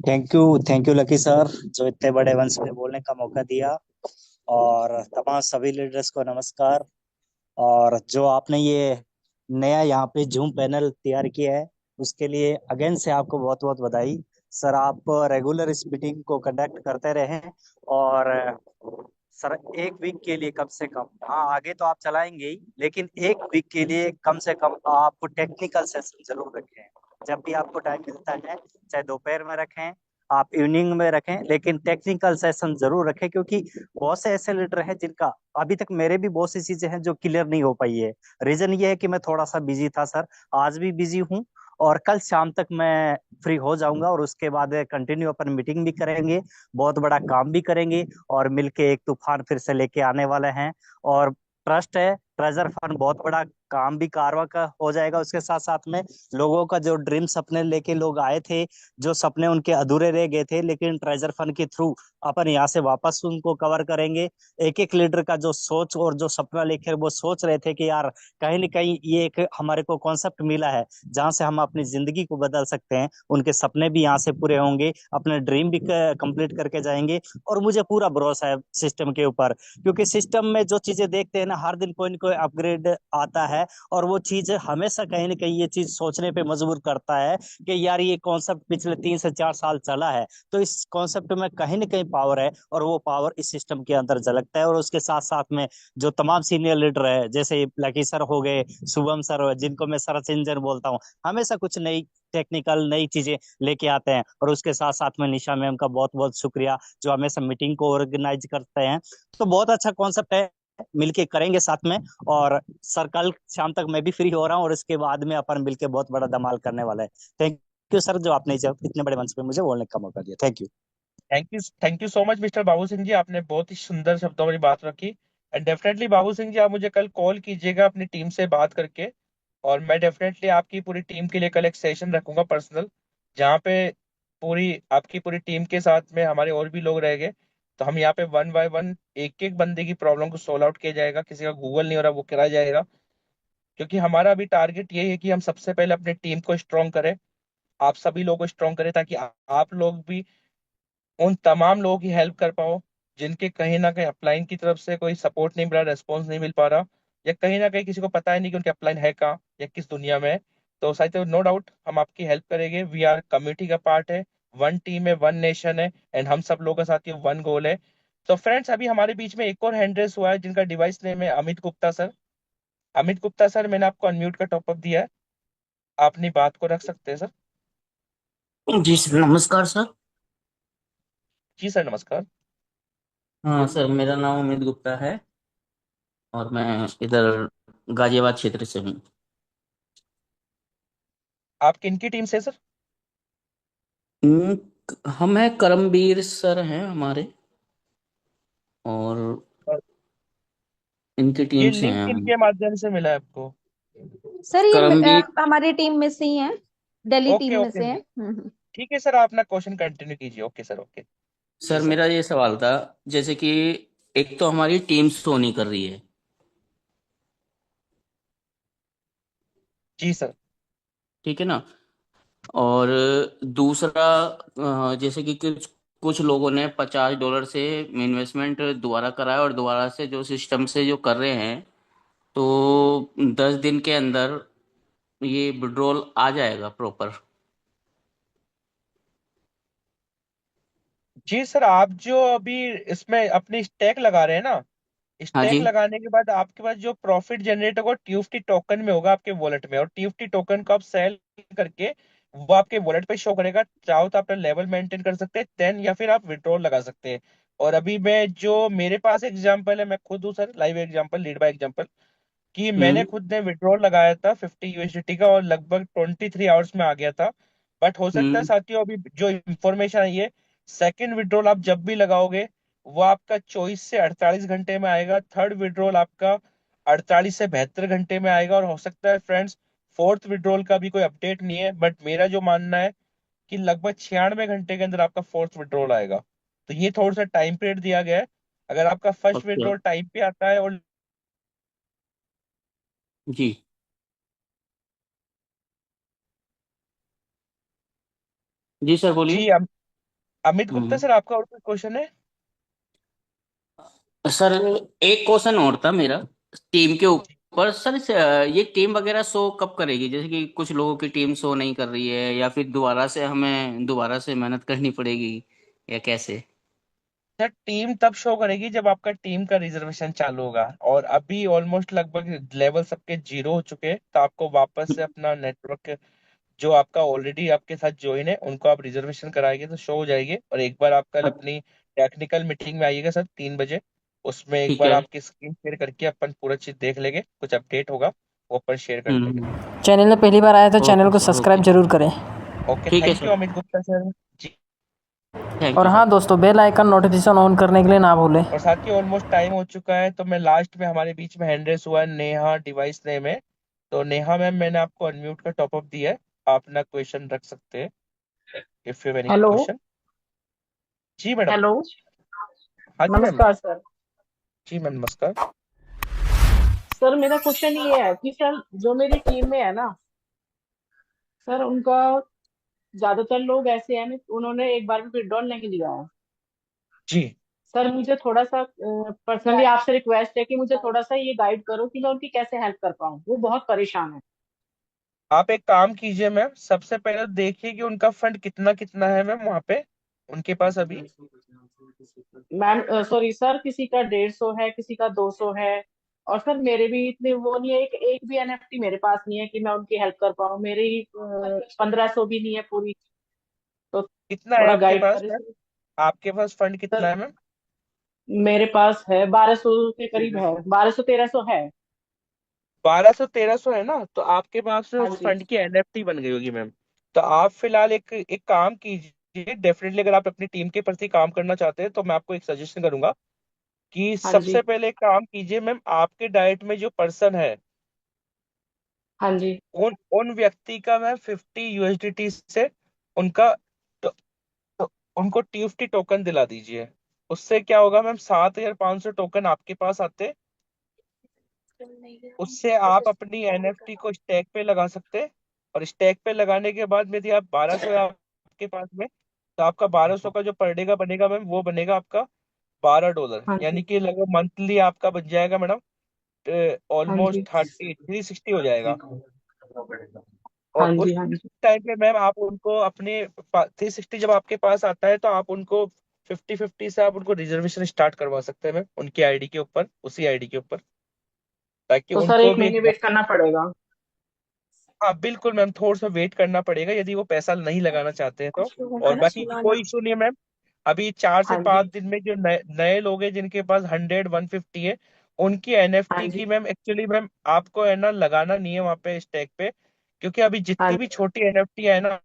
S11: Thank you lucky sir, जो इतने बड़े वंश में बोलने का मौका दिया। और तमाम सभी लीडर्स को नमस्कार। और जो आपने ये नया यहाँ पे जूम पैनल तैयार किया है, उसके लिए अगेन से आपको बहुत बहुत बधाई। सर, आप रेगुलर इस मीटिंग को कंडक्ट करते रहें। और सर, एक वीक के लिए कम से कम, हाँ आगे तो आप चलाएंगे ही, लेकिन एक वीक के लिए कम से कम आप टेक्निकल सेशन जरूर रखें। जब भी आपको टाइम मिलता है, चाहे दोपहर में रखें, आप इवनिंग में रखें, लेकिन टेक्निकल सेशन जरूर रखें। क्योंकि बहुत से ऐसे लीडर हैं जिनका अभी तक, मेरे भी बहुत सी चीजें हैं जो क्लियर नहीं हो पाई है। रीजन ये है कि मैं थोड़ा सा बिजी था सर, आज भी बिजी हूँ। और कल शाम तक मैं फ्री हो जाऊंगा, और उसके बाद कंटिन्यू अपन मीटिंग भी करेंगे, बहुत बड़ा काम भी करेंगे, और मिलके एक तूफान फिर से लेके आने वाले हैं। और ट्रस्ट है, ट्रेजर फंड बहुत बड़ा काम भी कारवा का हो जाएगा। उसके साथ साथ में लोगों का जो ड्रीम सपने लेके लोग आए थे, जो सपने उनके अधूरे रह गए थे, लेकिन ट्रेजर फंड के थ्रू अपन यहाँ से वापस उनको कवर करेंगे। एक एक लीडर का जो सोच और जो सपना लेकर वो सोच रहे थे कि यार, कहीं ना कहीं ये एक हमारे को कॉन्सेप्ट मिला है जहाँ से हम अपनी जिंदगी को बदल सकते हैं, उनके सपने भी यहाँ से पूरे होंगे, अपने ड्रीम भी कंप्लीट करके जाएंगे। और मुझे पूरा भरोसा है सिस्टम के ऊपर, क्योंकि सिस्टम में जो चीजें देखते हैं ना, हर दिन कोई ना कोई अपग्रेड आता है। और वो चीज हमेशा कहीं ना कहीं ये चीज सोचने पे मजबूर करता है कि यार, ये कॉन्सेप्ट पिछले 3 से 4 साल चला है, तो इस कॉन्सेप्ट में कहीं ना कहीं पावर है, और वो पावर इस सिस्टम के अंदर झलकता है। और उसके साथ साथ में जो तमाम सीनियर लीडर है, जैसे लकी सर हो गए, शुभम सर हो, जिनको मैं सर्च इंजन बोलता हूँ, हमेशा कुछ नई टेक्निकल नई चीजें लेके आते हैं। और उसके साथ साथ में निशा मैम का बहुत बहुत शुक्रिया, जो हमेशा मीटिंग को ऑर्गेनाइज करते हैं। तो बहुत अच्छा कॉन्सेप्ट है, मिलके करेंगे साथ में। और सर, कल शाम तक मैं भी फ्री हो रहा हूँ, और इसके बाद में अपन मिलके बहुत बड़ा धमाल करने वाला है। थैंक यू सर, जो आपने जब इतने बड़े मंच पे मुझे बोलने का मौका दिया। Thank you.
S3: Thank you so much mister Babu Singh ji, आपने बहुत ही सुंदर शब्दों में बात रखी। एंड डेफिनेटली बाबू सिंह जी, आप मुझे कल कॉल कीजिएगा अपनी टीम से बात करके, और मैं डेफिनेटली आपकी पूरी टीम के लिए कल एक सेशन रखूंगा पर्सनल, जहाँ पे पूरी आपकी पूरी टीम के साथ में हमारे और भी लोग रहेंगे। तो हम यहाँ पे वन बाय वन एक एक बंदे की प्रॉब्लम को सोल्व आउट किया जाएगा, किसी का गूगल नहीं हो रहा वो कराया जाएगा। क्योंकि हमारा अभी टारगेट यही है कि हम सबसे पहले अपनी टीम को स्ट्रॉन्ग करें, आप सभी लोगों को स्ट्रॉन्ग करें, ताकि आप लोग भी उन तमाम लोगों की हेल्प कर पाओ जिनके कहीं ना कहीं अपलाइन की तरफ से कोई सपोर्ट नहीं मिल रहा, रेस्पॉन्स नहीं मिल पा रहा, या कहीं ना कहीं किसी को पता ही नहीं कि उनके अपलाइन है कहाँ या किस दुनिया में है, तो साथियों नो डाउट हम आपकी हेल्प करेंगे। वी आर कम्युनिटी का पार्ट है, वन टीम है, वन नेशन है, एंड हम सब लोगों का साथियों वन गोल है। तो फ्रेंड्स, अभी हमारे बीच में एक और हैंड रेस हुआ है जिनका डिवाइस नेम है अमित गुप्ता सर। अमित गुप्ता सर, मैंने आपको अनम्यूट का टॉपअप दिया है, आप अपनी बात को रख सकते हैं सर।
S12: जी सर, नमस्कार सर।
S3: जी सर, नमस्कार।
S12: हाँ सर, मेरा नाम अमित गुप्ता है और मैं इधर गाजियाबाद क्षेत्र से हूँ।
S3: आप किन की टीम से सर?
S12: हम्म, हम हैं करमवीर सर हैं हमारे, और इनकी
S3: ये
S12: टीम से
S3: लिंक
S12: हैं हम।
S3: किनके माध्यम से मिला है आपको?
S2: सर ये
S12: करमवीर।
S2: हमारी टीम में से ही है, दिल्ली टीम
S3: ओके
S2: में
S3: ओके,
S2: से है।
S3: ठीक है सर, आप अपना क्वेश्चन कंटिन्यू कीजिए। Okay sir, okay. जी
S12: सर
S3: सर।
S12: मेरा ये सवाल था, जैसे कि एक तो हमारी टीम शो नहीं कर रही है,
S3: जी सर।
S12: ठीक है ना। और दूसरा, जैसे कि कुछ कुछ लोगों ने $50 से इन्वेस्टमेंट दोबारा कराया और दोबारा से जो सिस्टम से जो कर रहे हैं, तो 10 दिन के अंदर ये विड्रॉल आ जाएगा प्रॉपर।
S3: जी सर, आप जो अभी इसमें अपनी स्टैक लगा रहे हैं ना,
S12: हाँ
S3: स्टैक
S12: जी।
S3: लगाने के बाद आपके पास जो प्रॉफिट जनरेट होगा TUFT टोकन में होगा आपके वॉलेट में, और TUFT टोकन को आप सेल करके वो आपके वॉलेट पे शो करेगा। चाहो तो अपना लेवल मेंटेन कर सकते हैं 10, या फिर आप विड्रॉल लगा सकते हैं। और अभी मैं जो मेरे पास एग्जांपल है, मैं खुद हूँ sir live example, lead by example, कि मैंने
S12: हम्म।
S3: खुद ने विड्रॉल लगाया था 50 USDT का, और लगभग 23 आवर्स में आ गया था। बट हो सकता है
S12: हम्म।
S3: साथियों, अभी जो इंफॉर्मेशन आई है, सेकंड विड्रॉल आप जब भी लगाओगे वो आपका 24 से 48 घंटे में आएगा, थर्ड विड्रॉल आपका 48 से 72 घंटे में आएगा, और हो सकता है फ्रेंड्स फोर्थ विड्रॉल का भी कोई अपडेट नहीं है, बट मेरा जो मानना है कि लगभग 96 घंटे के अंदर आपका फोर्थ विड्रॉल आएगा। तो ये थोड़ा सा टाइम पीरियड दिया गया है। अगर आपका फर्स्ट
S12: ओके।
S3: विड्रॉल टाइम पे आता है और
S12: जी। जी सर, बोलिए।
S3: जी अमित गुप्ता
S12: हम्म।
S3: सर, आपका और कोई क्वेश्चन है?
S12: सर, एक क्वेश्चन और था मेरा टीम के ऊपर। सर ये टीम वगैरह शो कब करेगी? जैसे कि कुछ लोगों की टीम शो नहीं कर रही है, या फिर दोबारा से हमें दोबारा से मेहनत करनी पड़ेगी, या कैसे?
S3: सर, टीम तब शो करेगी जब आपका टीम का रिजर्वेशन चालू होगा, और अभी ऑलमोस्ट लगभग लेवल सबके 0 हो चुके हैं, तो आपको वापस से अपना नेटवर्क जो आपका ऑलरेडी आपके साथ ज्वाइन है उनको आप रिजर्वेशन कराएंगे तो शो हो जाएंगे। और एक बार आप कल
S12: अ-
S3: अपनी टेक्निकल मीटिंग में आइएगा सर 3 बजे, उसमें एक
S12: ठीक
S3: बार
S12: है।
S3: आपकी स्क्रीन शेयर करके अपन पूरा चीज देख लेंगे, कुछ अपडेट होगा वो अपन शेयर कर लेंगे।
S12: हम्म।
S1: चैनल में पहली बार आया तो चैनल
S12: ओके
S1: को
S12: सर,
S1: सब्सक्राइब
S12: ओके।
S1: जरूर करें।
S3: ओके,
S12: ठीक है
S3: thank you
S12: sir.
S3: Amit Gupta sir ji.
S12: Thank
S1: और
S12: यू
S1: हाँ
S12: सर।
S1: दोस्तों, बेल आइकन नोटिफिकेशन ऑन करने के लिए ना भूलें।
S3: और साथ ही ऑलमोस्ट टाइम हो चुका है, तो मैं लास्ट में हमारे बीच में हैंड रेस हुआ है नेहा डिवाइस नेम है। तो नेहा मैम, मैंने आपको अनम्यूट का टॉपअप दिया है, आप अपना क्वेश्चन रख सकते हैं, if you any
S13: hello.
S3: Question. जी मैडम।
S13: हेलो।
S3: हाँ जी मैम।
S13: नमस्कार सर।
S3: जी मैम, नमस्कार।
S13: सर मेरा क्वेश्चन ये है कि सर जो मेरी टीम में है ना, सर उनका ज्यादातर लोग ऐसे हैं उन्होंने एक बार भी विड्रॉल नहीं लिया है।
S3: जी,
S13: सर मुझे थोड़ा सा पर्सनली आपसे रिक्वेस्ट है कि मुझे थोड़ा सा ये गाइड करो कि मैं उनकी कैसे हेल्प कर पाऊँ, वो बहुत परेशान है।
S3: आप एक काम कीजिए मैम, सबसे पहले तो देखिए कि उनका फंड कितना कितना है मैम वहाँ पे उनके पास अभी।
S13: मैम सॉरी सर, किसी का 150 है, किसी का 200 है। और सर मेरे भी इतने वो नहीं है, एक एक भी एनएफटी मेरे पास नहीं है कि मैं उनकी हेल्प कर पाऊँ। मेरी 1500 भी नहीं है पूरी। तो
S3: कितना है
S13: थोड़ा
S3: आपके
S13: गाइड
S3: पास
S13: करें
S3: मैम?
S13: सर।
S3: आपके पास फंड कितना
S13: सर
S3: है मैम?
S13: मेरे पास है 1200 के करीब है, 1200 1300 है।
S3: 1200 1300 है ना, तो आपके पास
S13: हाँ
S3: उस
S13: जी।
S3: फंड की एनएफटी बन गई होगी मैम। तो आप फिलहाल एक एक काम कीजिए, डेफिनेटली अगर आप अपनी टीम के प्रति काम करना चाहते हैं तो मैं आपको एक सजेशन करूंगा कि
S13: हाँ
S3: सबसे
S13: जी।
S3: पहले एक काम कीजिए मैम, आपके डाइट में जो पर्सन है
S13: हाँ जी।
S3: उन उन व्यक्ति का मैम 50 USDT से उनका तो, तो उनको TUFT टोकन दिला दीजिए। उससे क्या होगा मैम, 7500 टोकन आपके पास आते, उससे आप अपनी एनएफटी को स्टैक पे लगा सकते हैं। और स्टैक पे लगाने के बाद यदि आप 1200 है आपके पास में, तो आपका 1200 का जो पर डे का बनेगा मैम, वो बनेगा आपका $12,
S13: हाँ जी।
S3: यानी कि लगभग मंथली आपका बन जाएगा मैडम
S13: हाँ
S3: ऑलमोस्ट
S13: जी।
S3: 360 हो जाएगा। और
S13: हाँ
S3: उस
S13: जी। हाँ जी।
S3: टाइम पे मैम आप उनको अपने 360 जब आपके पास आता है तो आप उनको 50-50 से आप उनको रिजर्वेशन स्टार्ट करवा सकते हैं मैम, उनकी आईडी के ऊपर, उसी आईडी के ऊपर, ताकि
S13: तो सर
S3: उनको
S13: एक
S3: भी
S13: महीने
S3: एक।
S13: वेट करना पड़ेगा?
S3: हाँ बिल्कुल मैम, थोड़ा सा वेट करना पड़ेगा यदि वो पैसा नहीं लगाना चाहते हैं तो। और बाकी कोई इशू नहीं है मैम। अभी 4 से 5
S13: हाँ
S3: दिन में जो नए नए लोग हैं जिनके पास 100-150 है, उनकी
S13: हाँ
S3: एनएफटी
S13: जी।
S3: की मैम एक्चुअली मैम आपको है ना लगाना नहीं है वहां पे स्टैक पे, क्योंकि अभी
S13: हाँ
S3: जितनी भी
S13: जी।
S3: छोटी एनएफटी है ना,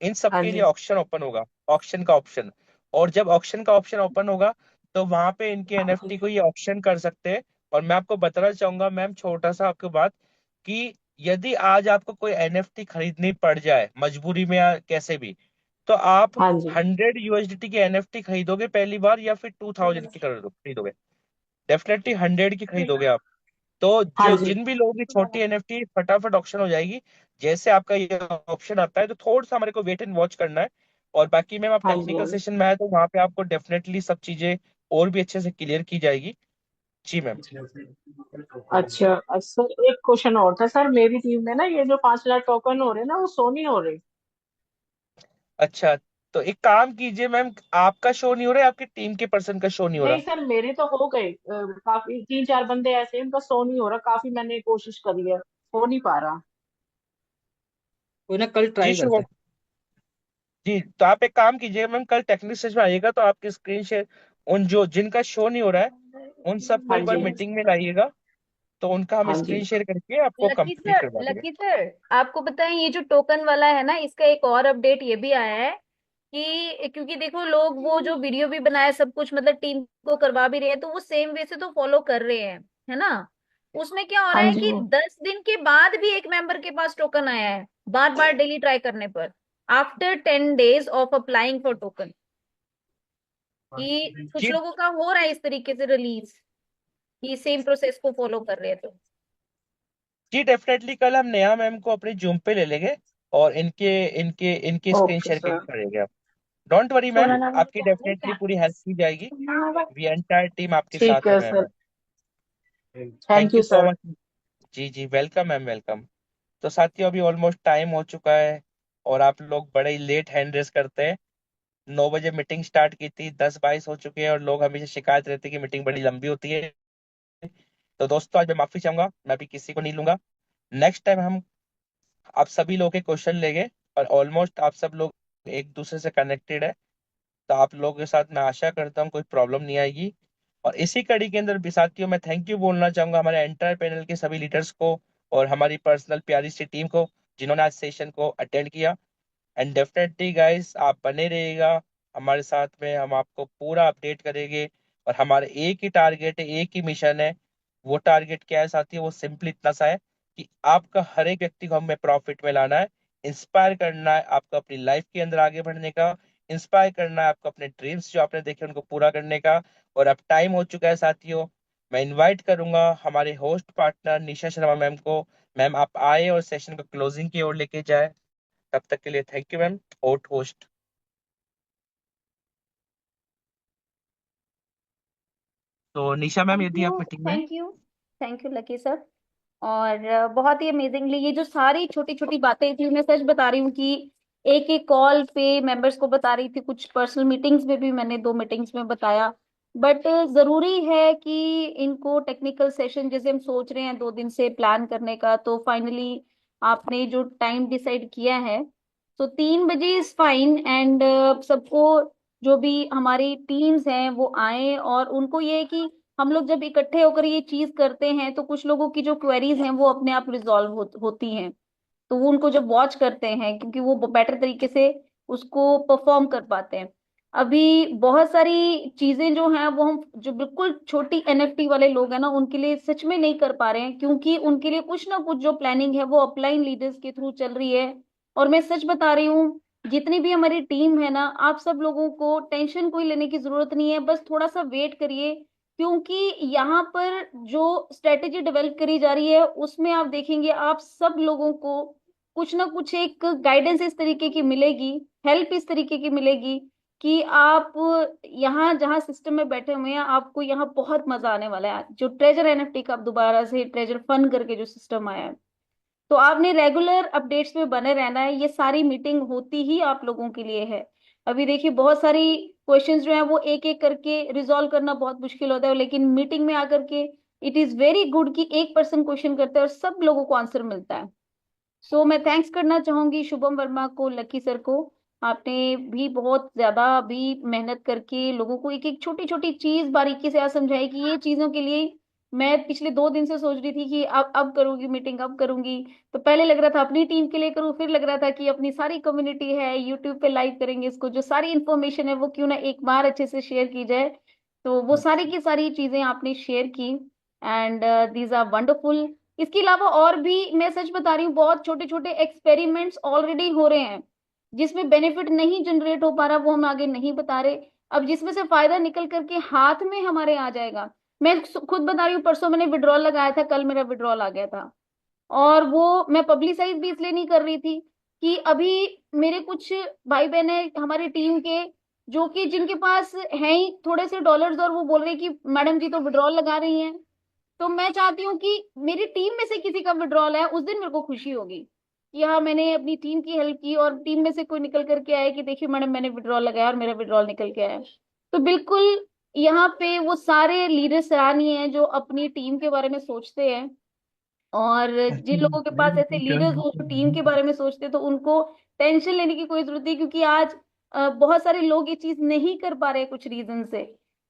S3: इन सब
S13: हाँ
S3: के लिए
S13: जी।
S3: ऑप्शन ओपन होगा, ऑप्शन का ऑप्शन। और जब ऑप्शन का ऑप्शन ओपन होगा तो वहां पे इनके
S13: हाँ
S3: एनएफटी
S13: जी।
S3: को ये ऑप्शन कर सकते हैं। और मैं आपको बताना चाहूंगा मैम, छोटा सा आपको बात, कि यदि आज आपको कोई एनएफटी खरीदनी पड़ जाए मजबूरी में या कैसे भी, तो आप
S13: हाँ जी।
S3: 100 USDT की एनएफटी खरीदोगे पहली बार, या फिर 2000 की खरीदोगे? डेफिनेटली 100 की खरीदोगे आप। तो
S13: हाँ
S3: जो
S13: जी।
S3: जिन भी लोगों की छोटी एनएफटी फटाफट ऑप्शन हो जाएगी, जैसे आपका ये ऑप्शन आता है, तो थोड़ा सा हमारे को वेट एंड वॉच करना है। और बाकी मैम आप
S13: हाँ जी।
S3: टेक्निकल
S13: हाँ जी।
S3: सेशन में आए तो वहां पे आपको डेफिनेटली सब चीजें और भी अच्छे से क्लियर की जाएगी। जी मैम।
S13: अच्छा, सर एक क्वेश्चन और था सर, मेरी टीम में ना ये जो 5,000 टोकन हो रहे हैं ना, वो शो नहीं हो रहे।
S3: अच्छा, तो एक काम कीजिए मैम, आपका शो नहीं हो रहा है, आपकी टीम के पर्सन का शो नहीं हो
S13: नहीं
S3: रहा?
S13: सर, मेरे तो हो गए, काफी 3-4 बंदे ऐसे हैं उनका शो नहीं हो रहा, काफी मैंने कोशिश करी है, हो नहीं पा रहा।
S4: कोई ना, कल
S3: जी
S4: ट्राई करते
S3: शुभम।
S4: हैं।
S3: जी, तो आप एक काम कीजिए मैम, कल टेक्निकल सेशन में आइएगा तो आपकी स्क्रीन शेयर, उन जो जिनका शो नहीं हो रहा है उन सबको
S13: हाँ
S3: एक बार
S13: जी।
S3: मीटिंग में लाइएगा, तो उनका हम
S13: हाँ जी।
S3: स्क्रीन शेयर करके आपको कंप्लीट करवा देंगे।
S2: लकी सर, आपको पता है ये जो टोकन वाला है ना, इसका एक और अपडेट ये भी आया है कि क्योंकि देखो लोग वो जो वीडियो भी बनाए सब कुछ मतलब टीम को करवा भी रहे हैं, तो वो सेम वे से तो फॉलो कर रहे हैं, है ना। उसमें क्या हो रहा
S13: हाँ
S2: है
S13: जी।
S2: कि 10 दिन के बाद भी एक मेंबर के पास टोकन आया है, बार बार डेली ट्राई करने पर, after 10 days of applying for token, कि कुछ
S3: जी।
S2: लोगों का हो रहा है इस तरीके से रिलीज, कि सेम प्रोसेस को फॉलो कर रहे हैं तो।
S3: जी डेफिनेटली कल हम नेहा मैम को अपने जूम पे ले लेंगे और इनके इनके इनके स्क्रीन
S13: ओके
S3: शेयर
S13: सर।
S3: करेंगे आप। डोंट वरी मैम, आपकी डेफिनेटली पूरी हेल्प की जाएगी। वी एंटायर टीम आपके
S13: ठीक
S3: साथ है
S13: है
S3: ma'am.
S13: Sir. Thank
S3: thank you
S13: you
S3: so
S13: sir.
S3: Much. जी जी, वेलकम मैम, वेलकम। तो साथियों, अभी ऑलमोस्ट टाइम हो चुका है और आप लोग बड़े ही लेट हैंड रेस करते हैं। 9 बजे मीटिंग स्टार्ट की थी, 10:22 हो चुके हैं और लोग हमेशा शिकायत रहती है कि मीटिंग बड़ी लंबी होती है। तो दोस्तों, आज मैं माफी चाहूंगा, मैं भी किसी को नहीं लूंगा। नेक्स्ट टाइम हम आप सभी लोग के क्वेश्चन लेंगे, और ऑलमोस्ट आप सब लोग एक दूसरे से कनेक्टेड है, तो आप लोगों के साथ मैं आशा करता हूँ कोई प्रॉब्लम नहीं आएगी। और इसी कड़ी के अंदर भी साथियों, मैं थैंक यू बोलना चाहूंगा हमारे एंटायर पैनल के सभी लीडर्स को और हमारी पर्सनल प्यारी सी टीम को, जिन्होंने आज सेशन को अटेंड किया। एंड डेफिनेटली गाइस, आप बने रहिएगा हमारे साथ में, हम आपको पूरा अपडेट करेंगे। और हमारे एक ही टारगेट है, एक ही मिशन है। वो टारगेट क्या है साथियों? वो सिंपली इतना सा है कि आपका हर एक व्यक्ति को हमें प्रॉफिट में लाना है, इंस्पायर करना है आपको अपनी लाइफ के अंदर आगे बढ़ने का, इंस्पायर करना है आपको अपने ड्रीम्स जो आपने देखे उनको पूरा करने का। और अब टाइम हो चुका है साथियों, मैं इनवाइट करूंगा हमारे host partner Nisha Sharma ma'am को। मैम आप आए और सेशन को क्लोजिंग की ओर लेके जाए। तब तक के लिए thank you ma'am, host host. तो निशा मैम,
S2: थैंक
S3: यदि
S2: यू,
S3: आप मीटिंग में।
S2: Thank you, thank you lucky sir. और बहुत ही अमेजिंगली ये जो सारी छोटी छोटी बातें थी, मैं सच बता रही हूँ कि एक एक कॉल पे मेंबर्स को बता रही थी, कुछ पर्सनल मीटिंग्स में भी मैंने 2 मीटिंग्स में बताया। बट जरूरी है कि इनको टेक्निकल सेशन जैसे हम सोच रहे हैं 2 दिन से प्लान करने का, तो फाइनली आपने जो टाइम डिसाइड किया है, तो 3 बजे इज फाइन। एंड सबको, जो भी हमारी टीम्स हैं वो आए, और उनको ये है कि हम लोग जब इकट्ठे होकर ये चीज करते हैं तो कुछ लोगों की जो क्वेरीज हैं वो अपने आप रिजॉल्व होती हैं, तो वो उनको जब वॉच करते हैं क्योंकि वो बेटर तरीके से उसको परफॉर्म कर पाते हैं। अभी बहुत सारी चीजें जो हैं वो हम जो बिल्कुल छोटी एनएफटी वाले लोग हैं ना, उनके लिए सच में नहीं कर पा रहे हैं, क्योंकि उनके लिए कुछ ना कुछ जो प्लानिंग है वो अपलाइन लीडर्स के थ्रू चल रही है। और मैं सच बता रही हूँ, जितनी भी हमारी टीम है ना, आप सब लोगों को टेंशन कोई लेने की जरूरत नहीं है, बस थोड़ा सा वेट करिए, क्योंकि यहाँ पर जो स्ट्रेटेजी डेवलप करी जा रही है उसमें आप देखेंगे आप सब लोगों को कुछ ना कुछ एक गाइडेंस इस तरीके की मिलेगी, हेल्प इस तरीके की मिलेगी, कि आप यहाँ जहाँ सिस्टम में बैठे हुए हैं, आपको यहाँ बहुत मजा आने वाला है। जो ट्रेजर एनएफटी का अब दोबारा से ट्रेजर फन करके जो सिस्टम आया है, तो आपने रेगुलर अपडेट्स में बने रहना है। ये सारी मीटिंग होती ही आप लोगों के लिए है। अभी देखिए बहुत सारी क्वेश्चंस जो है वो एक एक करके रिजॉल्व करना बहुत मुश्किल होता है, लेकिन मीटिंग में आकर के इट इज वेरी गुड कि एक पर्सन क्वेश्चन करता है और सब लोगों को आंसर मिलता है। सो मैं थैंक्स करना चाहूंगी शुभम वर्मा को, लकी सर को। आपने भी बहुत ज्यादा भी मेहनत करके लोगों को एक एक छोटी छोटी चीज बारीकी से आज समझाई कि ये चीजों के लिए मैं पिछले 2 दिन से सोच रही थी कि अब करूंगी मीटिंग, अब करूंगी। तो पहले लग रहा था अपनी टीम के लिए करूं, फिर लग रहा था कि अपनी सारी कम्युनिटी है यूट्यूब पे लाइव करेंगे इसको, जो सारी इन्फॉर्मेशन है वो क्यों ना एक बार अच्छे से शेयर की जाए। तो वो सारी की सारी चीजें आपने शेयर की, एंड दीज आर वंडरफुल। इसके अलावा और भी मैं सच बता रही हूँ, बहुत छोटे छोटे एक्सपेरिमेंट्स ऑलरेडी हो रहे हैं जिसमें बेनिफिट नहीं जनरेट हो पा रहा, वो हम आगे नहीं बता रहे। अब जिसमें से फायदा निकल करके हाथ में हमारे आ जाएगा। मैं खुद बता रही हूँ, परसों मैंने विड्रॉल लगाया था, कल मेरा विड्रॉल आ गया था। और वो मैं पब्लिसाइज भी इसलिए नहीं कर रही थी कि अभी मेरे कुछ भाई बहन है हमारी टीम के, जो कि जिनके पास है ही थोड़े से डॉलर्स, और वो बोल रहे हैं कि मैडम जी तो विड्रॉल लगा रही हैं। तो मैं चाहती हूँ कि मेरी टीम में से किसी का विड्रॉल है, उस दिन मेरे को खुशी होगी कि हाँ मैंने अपनी टीम की हेल्प की, और टीम में से कोई निकल करके आया कि देखिए मैडम मैंने विड्रॉल लगाया और मेरा विड्रॉल निकल के आया। तो बिल्कुल यहाँ पे वो सारे लीडर सराहनीय हैं जो अपनी टीम के बारे में सोचते हैं। और जिन लोगों के पास ऐसे लीडर्स हो जो टीम के बारे में सोचते हैं, तो उनको टेंशन लेने की कोई जरूरत नहीं, क्योंकि आज बहुत सारे लोग ये चीज नहीं कर पा रहे कुछ रीजन से,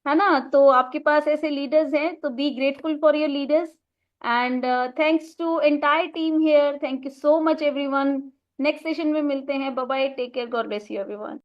S2: है ना। तो आपके पास ऐसे लीडर्स हैं, तो be grateful for your leaders. And thanks to entire team here, thank you so much everyone. Next session में मिलते हैं, bye bye, take care, God bless you everyone.